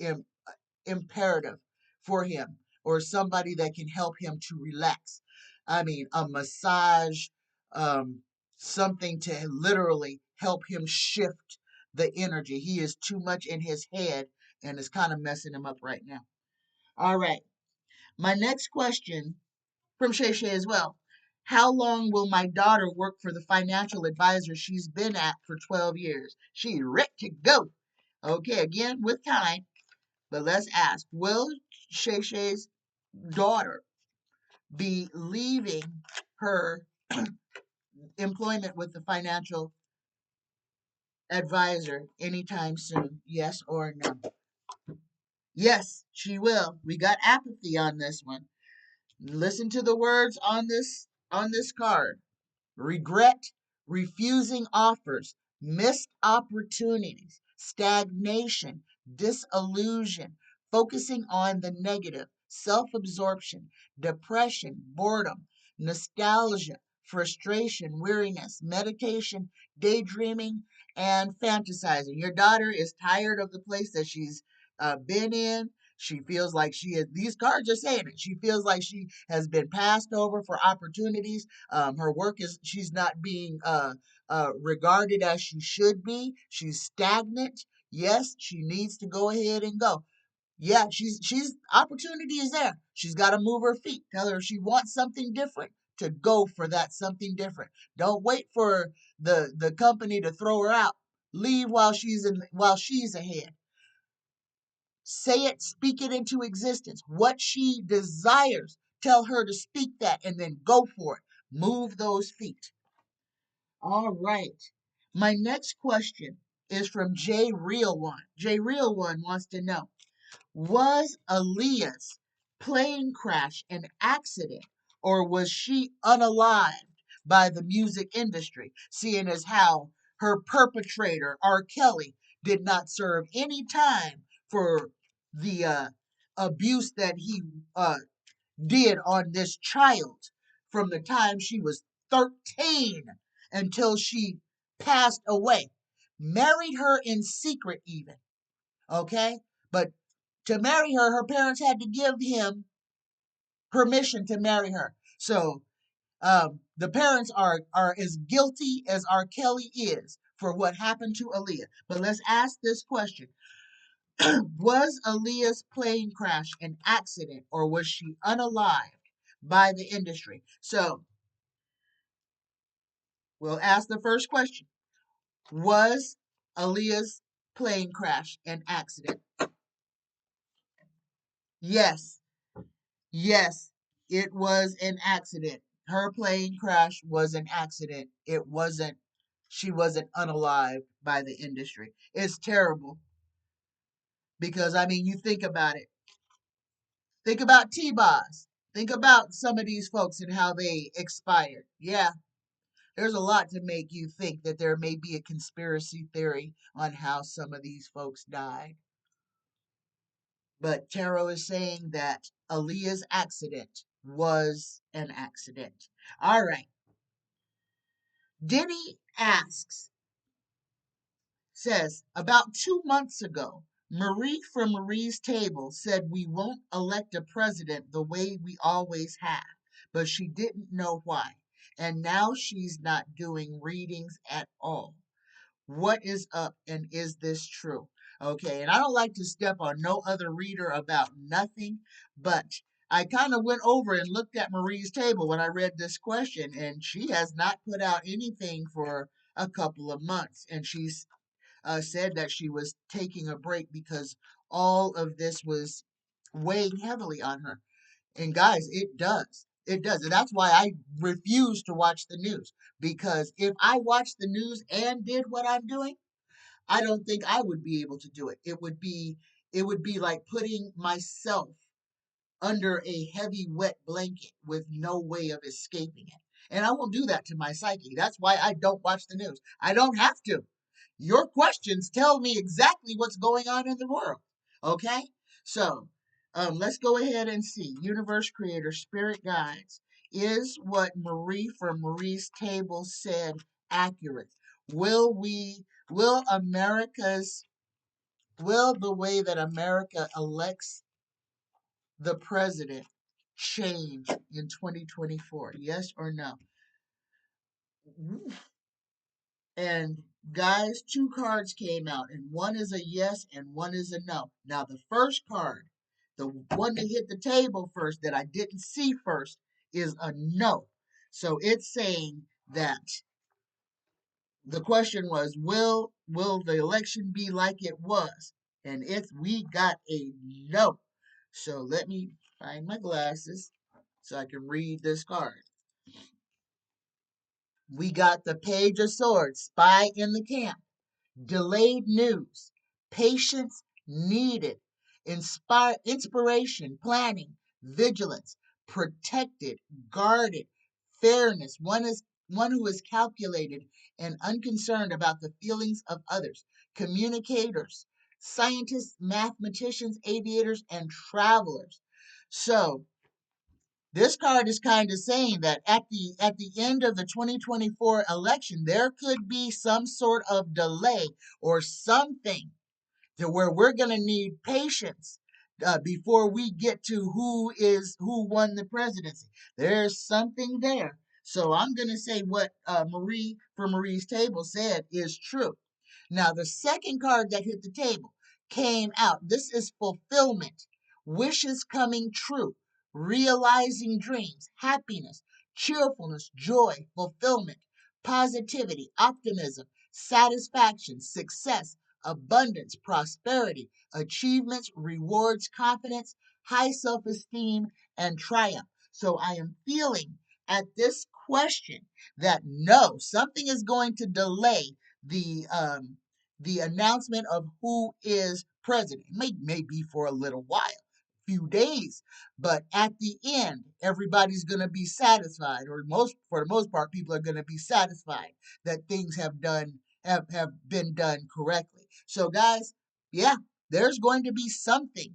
imperative for him, or somebody that can help him to relax. I mean, a massage, um, something to literally help him shift the energy. He is too much in his head and it's kind of messing him up right now. All right. My next question from Shay Shay as well. How long will my daughter work for the financial advisor she's been at for 12 years? She's ready to go. Okay, again, with time. But let's ask, will Shay Shay's daughter be leaving her employment with the financial advisor anytime soon? Yes or no? Yes, she will. We got apathy on this one. Listen to the words on this card. Regret, refusing offers, missed opportunities, stagnation, disillusion, focusing on the negative, self absorption, depression, boredom, nostalgia, frustration, weariness, meditation, daydreaming, and fantasizing. Your daughter is tired of the place that she's been in. She feels like these cards are saying it. She feels like she has been passed over for opportunities. Her work she's not being regarded as she should be. She's stagnant. Yes, she needs to go ahead and go. Yeah, she's opportunity is there. She's got to move her feet. Tell her if she wants something different to go for that something different. Don't wait for the company to throw her out. Leave while she's ahead. Say it, speak it into existence. What she desires, tell her to speak that and then go for it. Move those feet. All right. My next question is from J Real One. J Real One wants to know, was Aaliyah's plane crash an accident, or was she unalived by the music industry, seeing as how her perpetrator, R. Kelly, did not serve any time for the abuse that he did on this child from the time she was 13 until she passed away? Married her in secret, even. Okay? But to marry her, her parents had to give him permission to marry her. So the parents are as guilty as R. Kelly is for what happened to Aaliyah. But let's ask this question. Was Aaliyah's plane crash an accident, or was she unalived by the industry? So we'll ask the first question. Was Aaliyah's plane crash an accident? Yes. Yes, it was an accident. Her plane crash was an accident. She wasn't unalived by the industry. It's terrible because, I mean, you think about it. Think about T-Boz. Think about some of these folks and how they expired. Yeah, there's a lot to make you think that there may be a conspiracy theory on how some of these folks died. But Tarot is saying that Aaliyah's accident was an accident. All right. Diddy says, about 2 months ago, Marie from Marie's table said we won't elect a president the way we always have, but she didn't know why. And now she's not doing readings at all. What is up, and is this true? Okay, and I don't like to step on no other reader about nothing, but I kind of went over and looked at Marie's table when I read this question, and she has not put out anything for a couple of months. And she's said that she was taking a break because all of this was weighing heavily on her. And guys, it does. It does. And that's why I refuse to watch the news. Because if I watched the news and did what I'm doing, I don't think I would be able to do it. It would be like putting myself under a heavy wet blanket with no way of escaping it. And I won't do that to my psyche. That's why I don't watch the news. I don't have to. Your questions tell me exactly what's going on in the world. Okay? So, let's go ahead and see. Universe Creator, Spirit Guides. Is what Marie from Marie's table said accurate? Will will the way that America elects the president change in 2024? Yes or no? And guys, two cards came out, and one is a yes and one is a no. Now, the first card, the one that hit the table first that I didn't see first, is a no. So it's saying that the question was, will the election be like it was? And we got a no. So let me find my glasses so I can read this card. We got the Page of Swords, spy in the camp, delayed news, patience needed, inspiration, planning, vigilance, protected, guarded, fairness. One who is calculated and unconcerned about the feelings of others, communicators, scientists, mathematicians, aviators, and travelers. So this card is kind of saying that at the end of the 2024 election, there could be some sort of delay or something to where we're going to need patience before we get to who won the presidency. There's something there. So I'm going to say what Marie from Marie's table said is true. Now, the second card that hit the table came out. This is fulfillment, wishes coming true, realizing dreams, happiness, cheerfulness, joy, fulfillment, positivity, optimism, satisfaction, success, abundance, prosperity, achievements, rewards, confidence, high self esteem, and triumph. So I am feeling at this question that no, something is going to delay the announcement of who is president. May be for a little while, few days, but at the end, everybody's going to be satisfied, or for the most part, people are going to be satisfied that things have been done correctly. So, guys, yeah, there's going to be something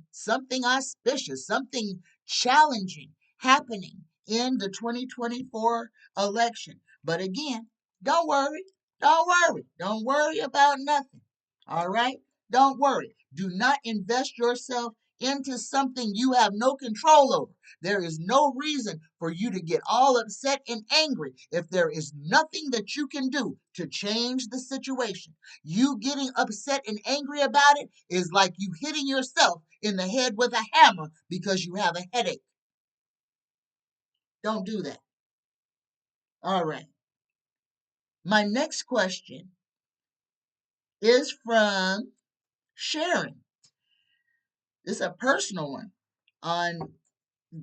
auspicious, something challenging happening in the 2024 election. But again, don't worry. Don't worry about nothing. All right? Don't worry. Do not invest yourself into something you have no control over. There is no reason for you to get all upset and angry if there is nothing that you can do to change the situation. You getting upset and angry about it is like you hitting yourself in the head with a hammer because you have a headache. Don't do that. All right. My next question is from Sharon. This is a personal one on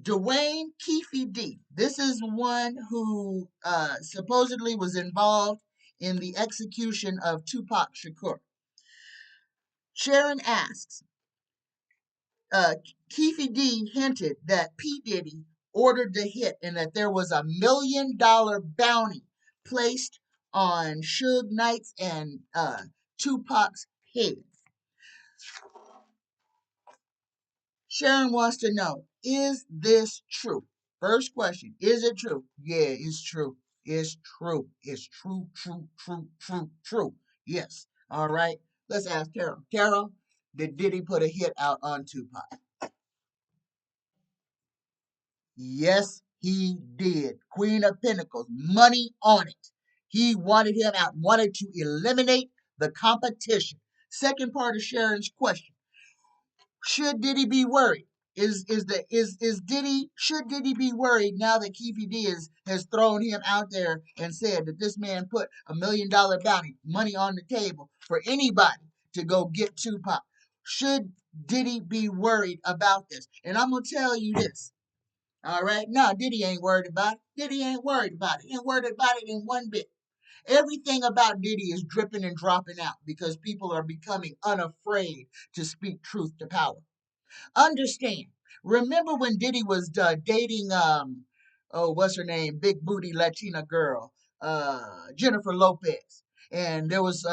Dwayne Keefe D. This is one who supposedly was involved in the execution of Tupac Shakur. Sharon asks, Keefe D hinted that P. Diddy ordered the hit and that there was $1 million bounty placed on Suge Knight's and Tupac's head. Sharon wants to know, is this true? First question, is it true? Yeah, it's true. It's true. It's true, true, true, true, true. Yes. All right. Let's ask Carol. Carol, did Diddy put a hit out on Tupac? Yes, he did. Queen of Pentacles, money on it. He wanted him out, wanted to eliminate the competition. Second part of Sharon's question: should Diddy be worried? Is Diddy, should Diddy be worried now that Keefy D has thrown him out there and said that this man put $1 million bounty money on the table for anybody to go get Tupac? Should Diddy be worried about this? And I'm gonna tell you this. All right, no, Diddy ain't worried about it. Diddy ain't worried about it. He ain't worried about it in one bit. Everything about Diddy is dripping and dropping out because people are becoming unafraid to speak truth to power. Understand. Remember when Diddy was dating what's her name, big booty Latina girl, Jennifer Lopez, and there was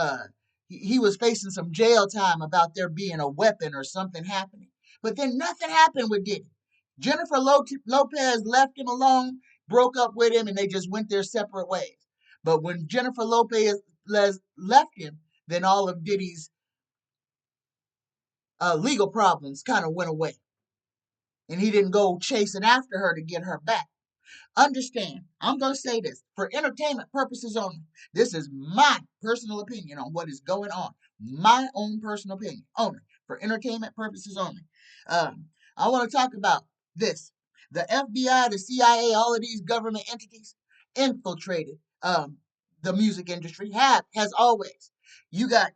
he was facing some jail time about there being a weapon or something happening. But then nothing happened with Diddy. Jennifer Lopez left him alone, broke up with him, and they just went their separate ways. But when Jennifer Lopez left him, then all of Diddy's legal problems kind of went away. And he didn't go chasing after her to get her back. Understand, I'm going to say this for entertainment purposes only. This is my personal opinion on what is going on. My own personal opinion only for entertainment purposes only. I want to talk about this. The FBI, the CIA, all of these government entities infiltrated the music industry. Has always. You got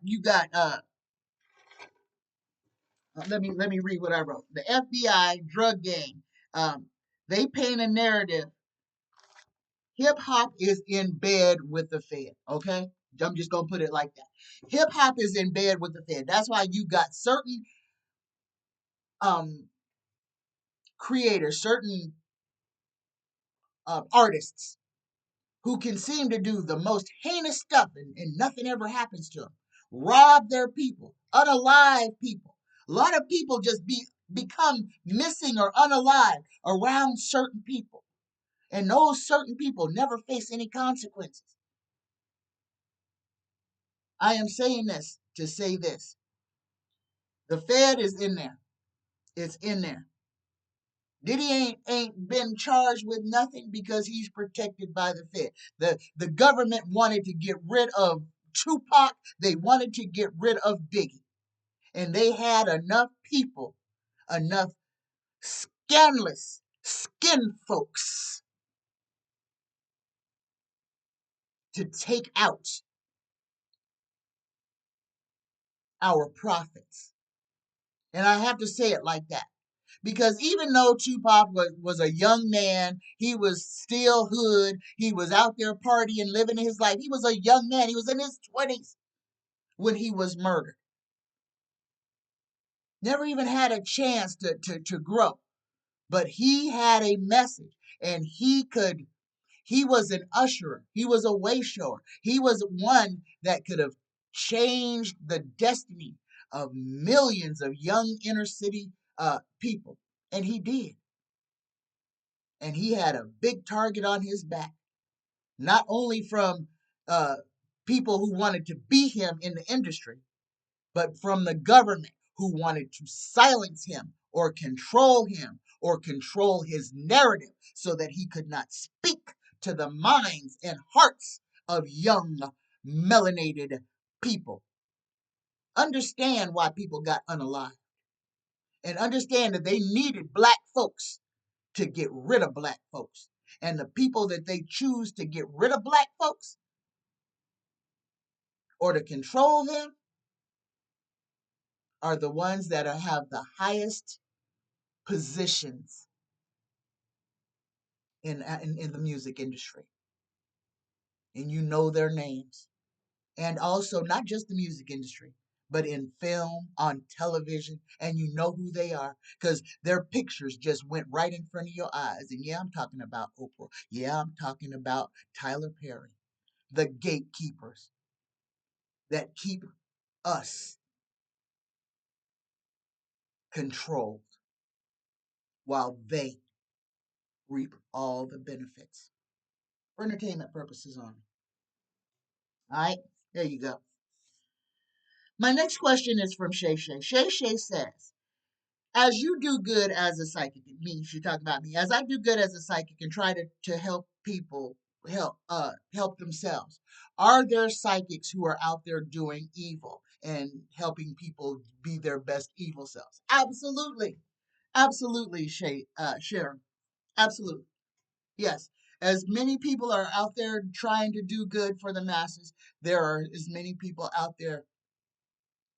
let me read what I wrote. The FBI drug gang. Um, they paint a narrative. Hip hop is in bed with the Fed. Okay, I'm just gonna put it like that. Hip hop is in bed with the Fed. That's why you got certain um creators, certain artists who can seem to do the most heinous stuff and nothing ever happens to them. Rob their people, unalive people. A lot of people just become missing or unalive around certain people. And those certain people never face any consequences. I am saying this to say this. The Fed is in there. It's in there. Diddy ain't been charged with nothing because he's protected by the Fed. The government wanted to get rid of Tupac. They wanted to get rid of Biggie. And they had enough people, enough scandalous skin folks to take out our profits. And I have to say it like that. Because even though Tupac was a young man, he was still hood, he was out there partying, living his life. He was a young man. He was in his 20s when he was murdered. Never even had a chance to grow. But he had a message and he was an usherer. He was a way shower. He was one that could have changed the destiny of millions of young inner city people. And he did. And he had a big target on his back, not only from uh, people who wanted to be him in the industry, but from the government who wanted to silence him or control his narrative so that he could not speak to the minds and hearts of young melanated people. Understand why people got unalive and understand that they needed black folks to get rid of black folks. And the people that they choose to get rid of black folks or to control them are the ones that have the highest positions in the music industry. And you know their names. And also, not just the music industry, but in film, on television, and you know who they are because their pictures just went right in front of your eyes. And yeah, I'm talking about Oprah. Yeah, I'm talking about Tyler Perry, the gatekeepers that keep us controlled while they reap all the benefits for entertainment purposes only. All right, there you go. My next question is from Shay Shay. Shay Shay says, as you do good as a psychic, me, she talking about me, as I do good as a psychic and try to help people help themselves, are there psychics who are out there doing evil and helping people be their best evil selves? Absolutely. Absolutely, Sharon. Absolutely. Yes. As many people are out there trying to do good for the masses, there are as many people out there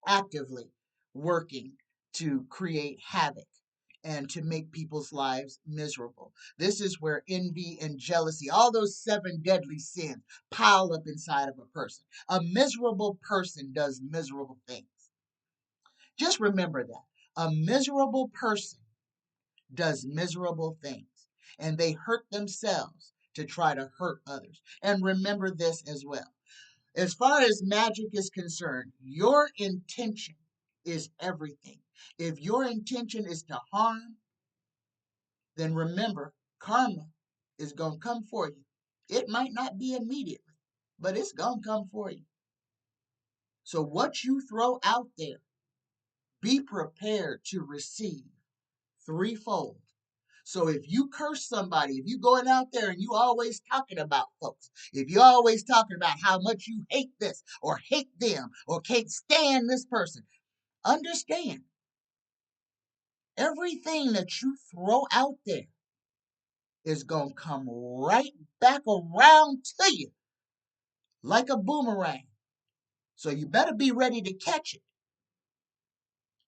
actively working to create havoc and to make people's lives miserable. This is where envy and jealousy, all those seven deadly sins, pile up inside of a person. A miserable person does miserable things. Just remember that. A miserable person does miserable things, and they hurt themselves to try to hurt others. And remember this as well. As far as magic is concerned, your intention is everything. If your intention is to harm, then remember, karma is going to come for you. It might not be immediately, but it's going to come for you. So what you throw out there, be prepared to receive threefold. So if you curse somebody, if you going out there and you always talking about folks, if you always talking about how much you hate this or hate them or can't stand this person, understand everything that you throw out there is going to come right back around to you like a boomerang. So you better be ready to catch it.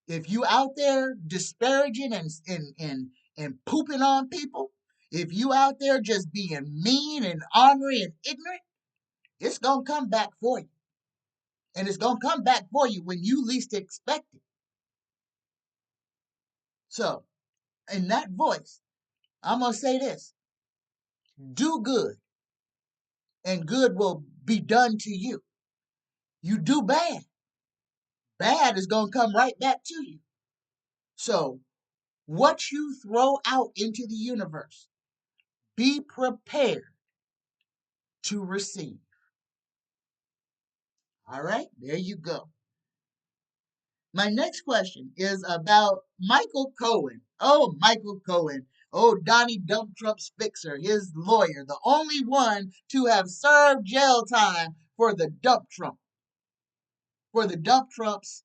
If you out there disparaging and pooping on people, if you out there just being mean and ornery and ignorant, it's going to come back for you. And it's going to come back for you when you least expect it. So, in that voice, I'm going to say this. Do good, and good will be done to you. You do bad, bad is going to come right back to you. So, what you throw out into the universe, be prepared to receive. All right, there you go. My next question is about Michael Cohen. Oh, Michael Cohen. Oh, Donnie Dump Trump's fixer, his lawyer, the only one to have served jail time for the dump Trump. For the dump Trump's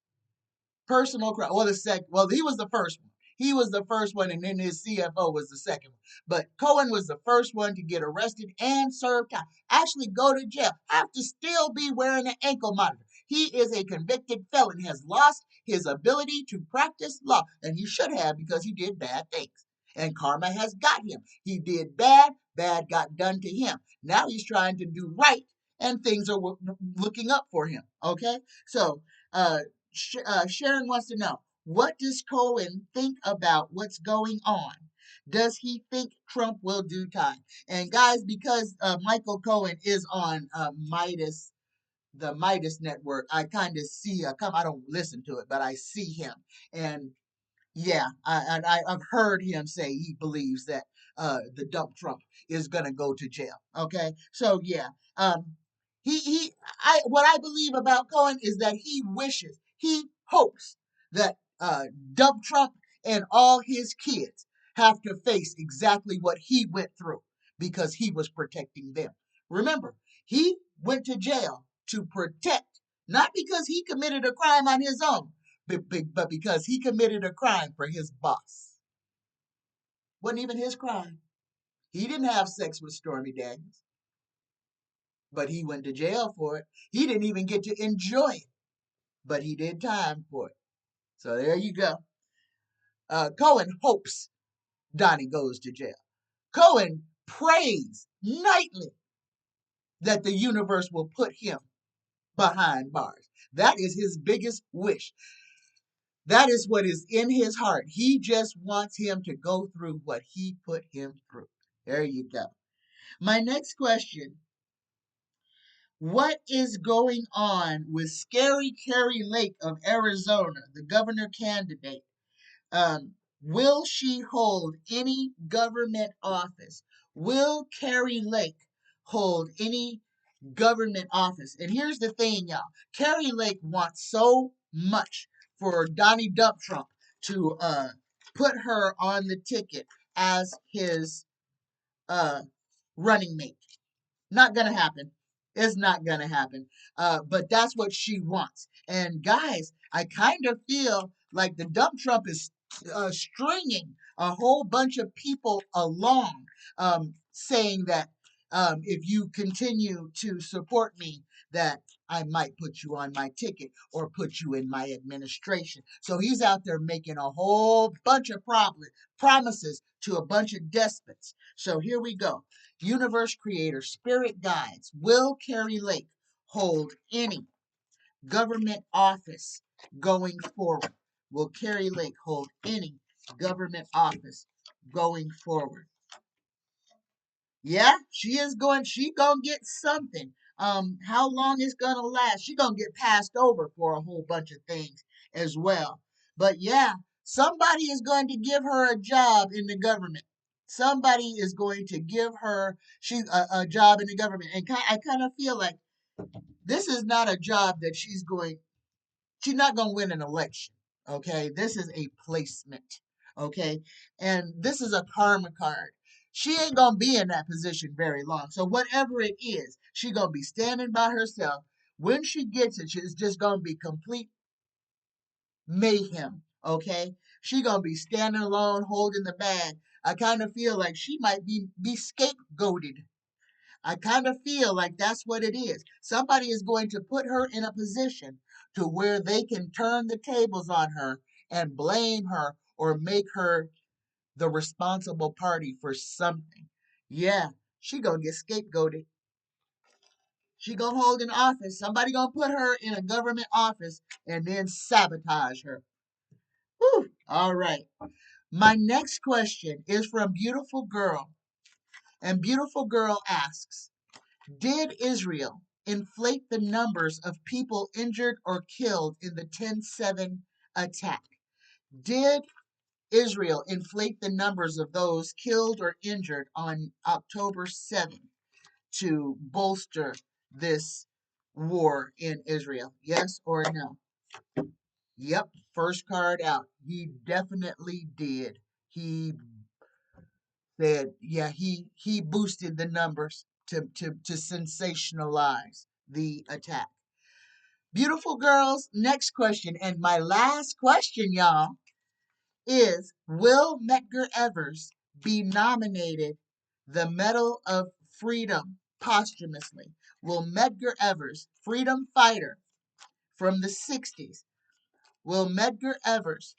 personal crime. Well, he was the first one. He was the first one, and then his CFO was the second one. But Cohen was the first one to get arrested and serve time. Actually go to jail. Have to still be wearing an ankle monitor. He is a convicted felon, has lost his ability to practice law, and he should have because he did bad things. And karma has got him. He did bad, bad got done to him. Now he's trying to do right, and things are looking up for him. Okay? So, Sharon wants to know, what does Cohen think about what's going on? Does he think Trump will do time? And guys, because Michael Cohen is on the Midas Network, I kind of see, I don't listen to it, but I see him. And yeah, I've heard him say he believes that the dump Trump is gonna go to jail. Okay, so yeah, what I believe about Cohen is that he hopes that dump Trump and all his kids have to face exactly what he went through because he was protecting them. Remember, he went to jail to protect, not because he committed a crime on his own, but because he committed a crime for his boss. Wasn't even his crime. He didn't have sex with Stormy Daniels, but he went to jail for it. He didn't even get to enjoy it, but he did time for it. So there you go. Cohen hopes Donnie goes to jail. Cohen prays nightly that the universe will put him behind bars. That is his biggest wish. That is what is in his heart. He just wants him to go through what he put him through. There you go. My next question. What is going on with Scary Carrie Lake of Arizona, the governor candidate? Will she hold any government office? Will Carrie Lake hold any government office. And here's the thing, y'all. Carrie Lake wants so much for Donnie Dump Trump to put her on the ticket as his running mate. Not gonna happen. It's not gonna happen. But that's what she wants. And guys, I kind of feel like the dump Trump is stringing a whole bunch of people along, saying that if you continue to support me, that I might put you on my ticket or put you in my administration. So he's out there making a whole bunch of promises to a bunch of despots. So here we go. Universe creator, spirit guides, will Carrie Lake hold any government office going forward? Will Carrie Lake hold any government office going forward? Yeah, she gonna get something. How long it's gonna last? She gonna get passed over for a whole bunch of things as well. But yeah, somebody is going to give her a job in the government. Somebody is going to give her a job in the government, and I kind of feel like this is not a job that she's not going to win an election. Okay. This is a placement. Okay. And this is a karma card. She ain't going to be in that position very long. So whatever it is, she going to be standing by herself. When she gets it, it's just going to be complete mayhem. Okay. She going to be standing alone, holding the bag. I kind of feel like she might be scapegoated. I kind of feel like that's what it is. Somebody is going to put her in a position to where they can turn the tables on her and blame her or make her the responsible party for something. Yeah, she gonna get scapegoated. She gonna hold an office. Somebody gonna put her in a government office and then sabotage her. Whew. All right. My next question is from Beautiful Girl. And Beautiful Girl asks, did Israel inflate the numbers of people injured or killed in the 10/7 attack? Did Israel inflate the numbers of those killed or injured on October 7th to bolster this war in Israel? Yes or no? Yep, first card out. He definitely did. He said, yeah, he boosted the numbers to sensationalize the attack. Beautiful girls, next question, and my last question, y'all, is will Medgar Evers be nominated the Medal of Freedom posthumously? Will Medgar Evers, freedom fighter from the 60s, will Medgar Evers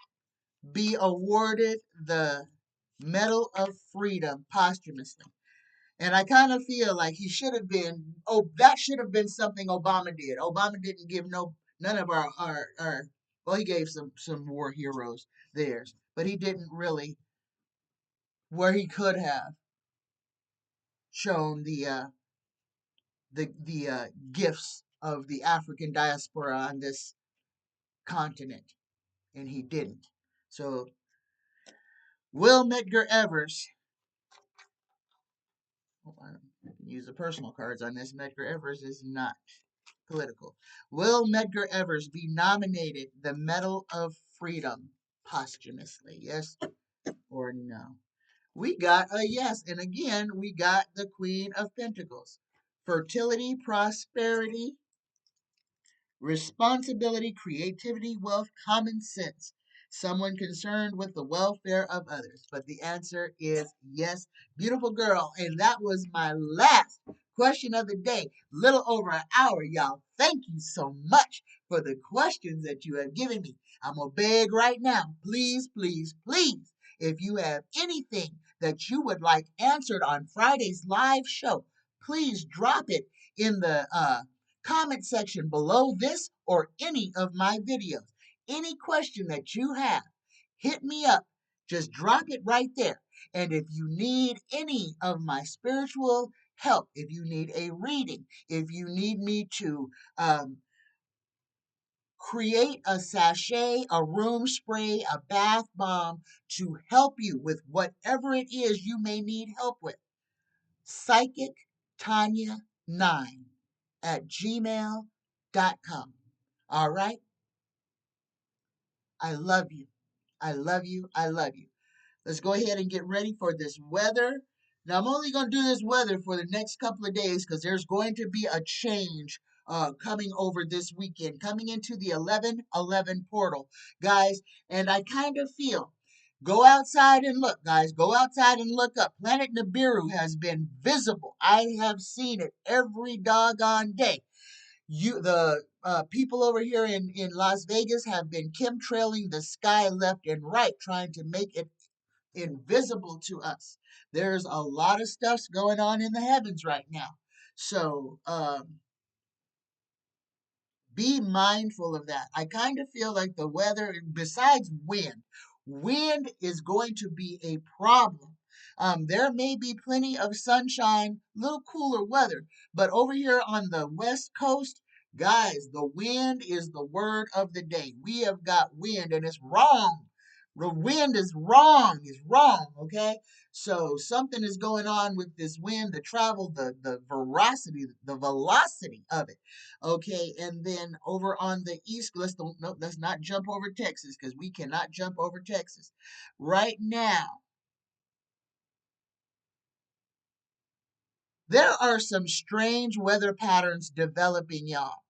be awarded the Medal of Freedom posthumously? And I kind of feel like he should have been, that should have been something Obama did. Obama didn't give none of our well, he gave some war heroes theirs, but he didn't really, where he could have shown the gifts of the African diaspora on this continent, and he didn't. So, will Medgar Evers, I can use the personal cards on this, Medgar Evers is not political. Will Medgar Evers be nominated the Medal of Freedom posthumously? Yes or no? We got a yes. And again, we got the Queen of Pentacles. Fertility, prosperity, responsibility, creativity, wealth, common sense. Someone concerned with the welfare of others. But the answer is yes. Beautiful girl. And that was my last question of the day. Little over an hour, y'all. Thank you so much for the questions that you have given me. I'm going to beg right now. Please, please, please, if you have anything that you would like answered on Friday's live show, please drop it in the comment section below this or any of my videos. Any question that you have, hit me up. Just drop it right there. And if you need any of my spiritual help, if you need a reading, if you need me to create a sachet, a room spray, a bath bomb to help you with whatever it is you may need help with, Psychic Tanya 9 at gmail.com. All right? I love you. I love you. I love you. Let's go ahead and get ready for this weather. Now, I'm only going to do this weather for the next couple of days because there's going to be a change coming over this weekend, coming into the 11/11 portal, guys. And I kind of feel, go outside and look, guys. Go outside and look up. Planet Nibiru has been visible. I have seen it every doggone day. The people over here in Las Vegas have been chemtrailing the sky left and right, trying to make it invisible to us. There's a lot of stuff going on in the heavens right now. So be mindful of that. I kind of feel like the weather, besides wind is going to be a problem. There may be plenty of sunshine, little cooler weather, but over here on the West Coast, guys, the wind is the word of the day. We have got wind, and it's wrong. The wind is wrong. Is wrong. Okay, so something is going on with this wind, the travel, the veracity, the velocity of it. Okay, and then over on the east, let's not jump over Texas because we cannot jump over Texas. Right now, there are some strange weather patterns developing, y'all.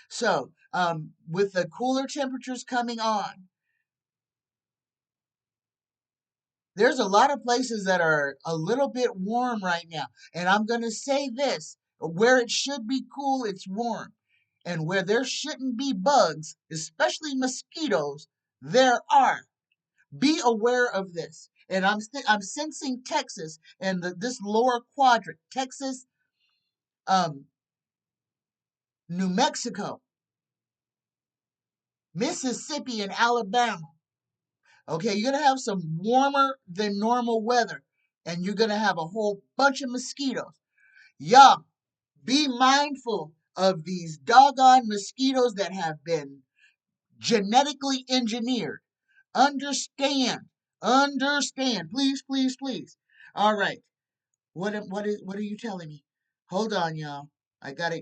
So, with the cooler temperatures coming on, there's a lot of places that are a little bit warm right now. And I'm going to say this, where it should be cool, it's warm. And where there shouldn't be bugs, especially mosquitoes, there are. Be aware of this. And I'm sensing Texas and this lower quadrant, Texas, um, New Mexico, Mississippi, and Alabama. Okay, you're gonna have some warmer than normal weather, and you're gonna have a whole bunch of mosquitoes. Y'all, be mindful of these doggone mosquitoes that have been genetically engineered. Understand, understand, please, please, please. All right. What are you telling me? Hold on, y'all. I gotta.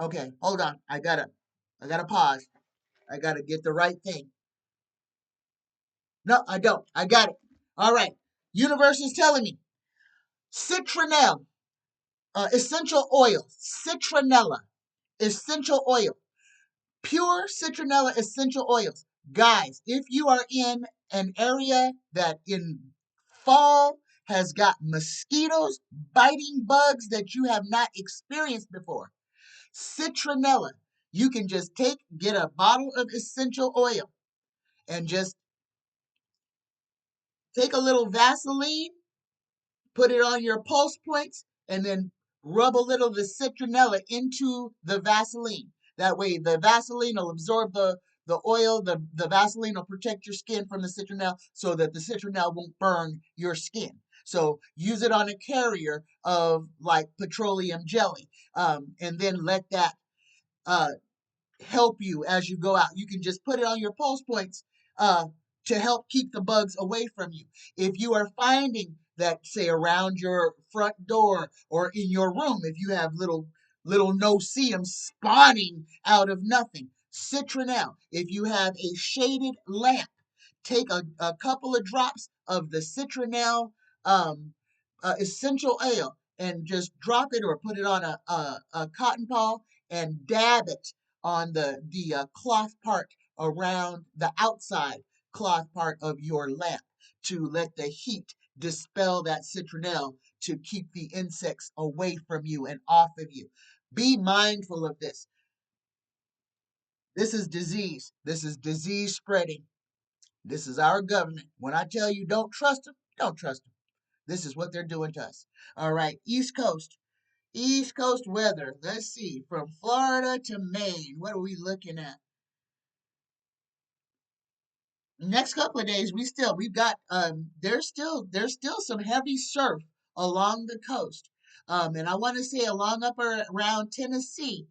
Okay, hold on. I gotta pause. I gotta get the right thing. No, I don't. I got it. All right. Universe is telling me citronelle, essential oil, citronella, essential oil, pure citronella essential oils. Guys, if you are in an area that in fall has got mosquitoes biting bugs that you have not experienced before, citronella. You can just get a bottle of essential oil and just take a little Vaseline, put it on your pulse points, and then rub a little of the citronella into the Vaseline. That way, the Vaseline will absorb the oil, the Vaseline will protect your skin from the citronella so that the citronella won't burn your skin. So use it on a carrier of like petroleum jelly, and then let that uh, help you as you go out. You can just put it on your pulse points uh, to help keep the bugs away from you. If you are finding that, say, around your front door or in your room, if you have little no-see-ums spawning out of nothing, citronelle. If you have a shaded lamp, take a couple of drops of the citronelle um, essential oil and just drop it or put it on a cotton ball and dab it on the cloth part around the outside cloth part of your lamp to let the heat dispel that citronelle to keep the insects away from you and off of you. Be mindful of this. This is disease. This is disease spreading. This is our government. When I tell you don't trust them, don't trust them. This is what they're doing to us. All right, East Coast. East Coast weather. Let's see. From Florida to Maine. What are we looking at? Next couple of days we've got there's still some heavy surf along the coast, and I want to say along up around Tennessee.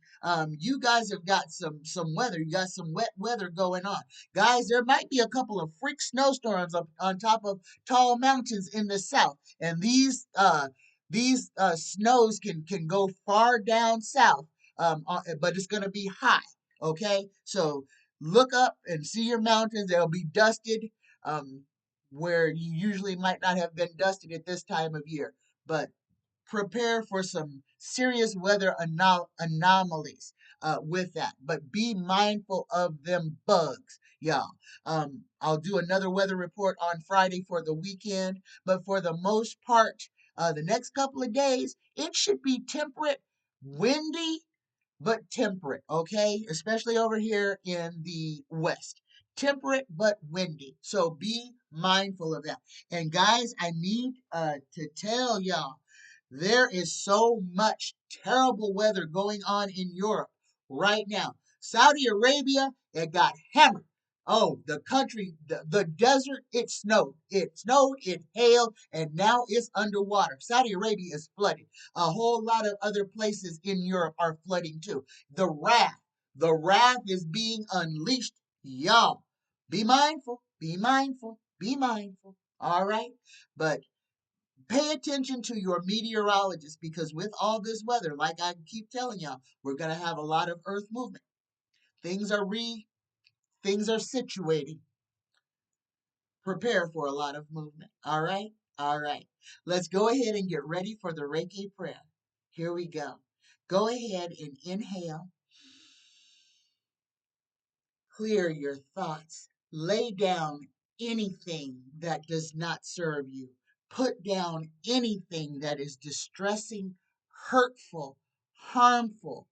You guys have got some weather. You got some wet weather going on, guys. There might be a couple of freak snowstorms up on top of tall mountains in the south, and these These snows can go far down south, but it's going to be high. Okay, so look up and see your mountains. They'll be dusted, um, where you usually might not have been dusted at this time of year. But prepare for some serious weather anomalies with that. But be mindful of them bugs, y'all. I'll do another weather report on Friday for the weekend, but for the most part, the next couple of days, it should be temperate, windy, but temperate, okay? Especially over here in the West. Temperate but windy. So be mindful of that. And guys, I need to tell y'all, there is so much terrible weather going on in Europe right now. Saudi Arabia, it got hammered. Oh, the country, the desert, it snowed. It snowed, it hailed, and now it's underwater. Saudi Arabia is flooded. A whole lot of other places in Europe are flooding too. The wrath is being unleashed. Y'all, be mindful, be mindful, be mindful. All right? But pay attention to your meteorologist, because with all this weather, like I keep telling y'all, we're going to have a lot of earth movement. Things are things are situating. Prepare for a lot of movement. All right? All right. Let's go ahead and get ready for the Reiki prayer. Here we go. Go ahead and inhale. Clear your thoughts. Lay down anything that does not serve you. Put down anything that is distressing, hurtful, harmful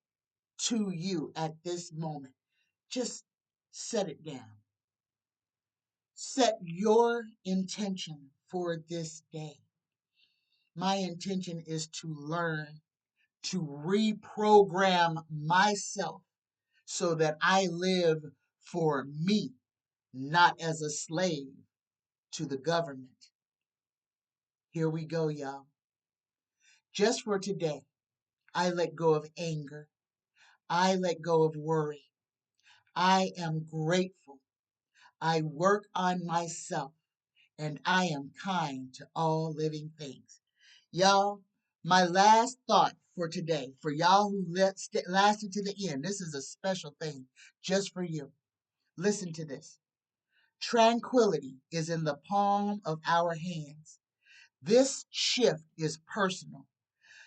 to you at this moment. Just set it down. Set your intention for this day. My intention is to learn, to reprogram myself so that I live for me, not as a slave to the government. Here we go, y'all. Just for today, I let go of anger. I let go of worry. I am grateful. I work on myself, and I am kind to all living things. Y'all, my last thought for today, for y'all who lasted to the end, this is a special thing just for you. Listen to this. Tranquility is in the palm of our hands. This shift is personal.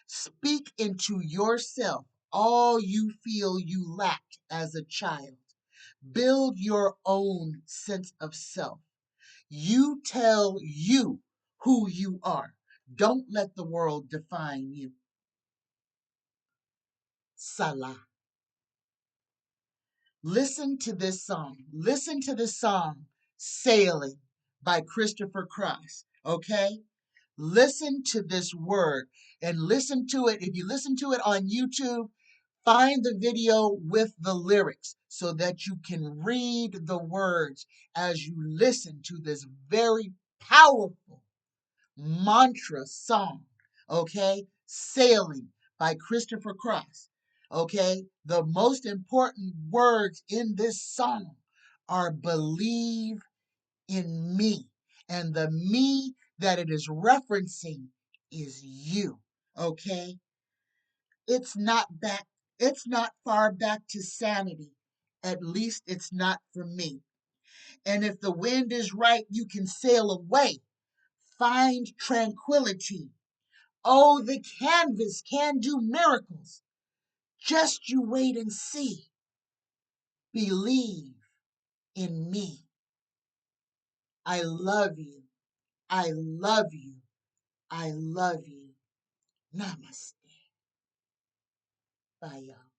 Speak into yourself all you feel you lacked as a child. Build your own sense of self. You tell you who you are. Don't let the world define you. Salah. Listen to this song. Listen to this song, Sailing by Christopher Cross. Okay? Listen to this word and listen to it. If you listen to it on YouTube, find the video with the lyrics so that you can read the words as you listen to this very powerful mantra song. Okay? Sailing by Christopher Cross. Okay? The most important words in this song are believe in me. And the me that it is referencing is you. Okay? It's not back, it's not far back to sanity. At least it's not for me. And if the wind is right, you can sail away. Find tranquility. Oh, the canvas can do miracles. Just you wait and see. Believe in me. I love you. I love you. I love you. Namaste. Bye, y'all.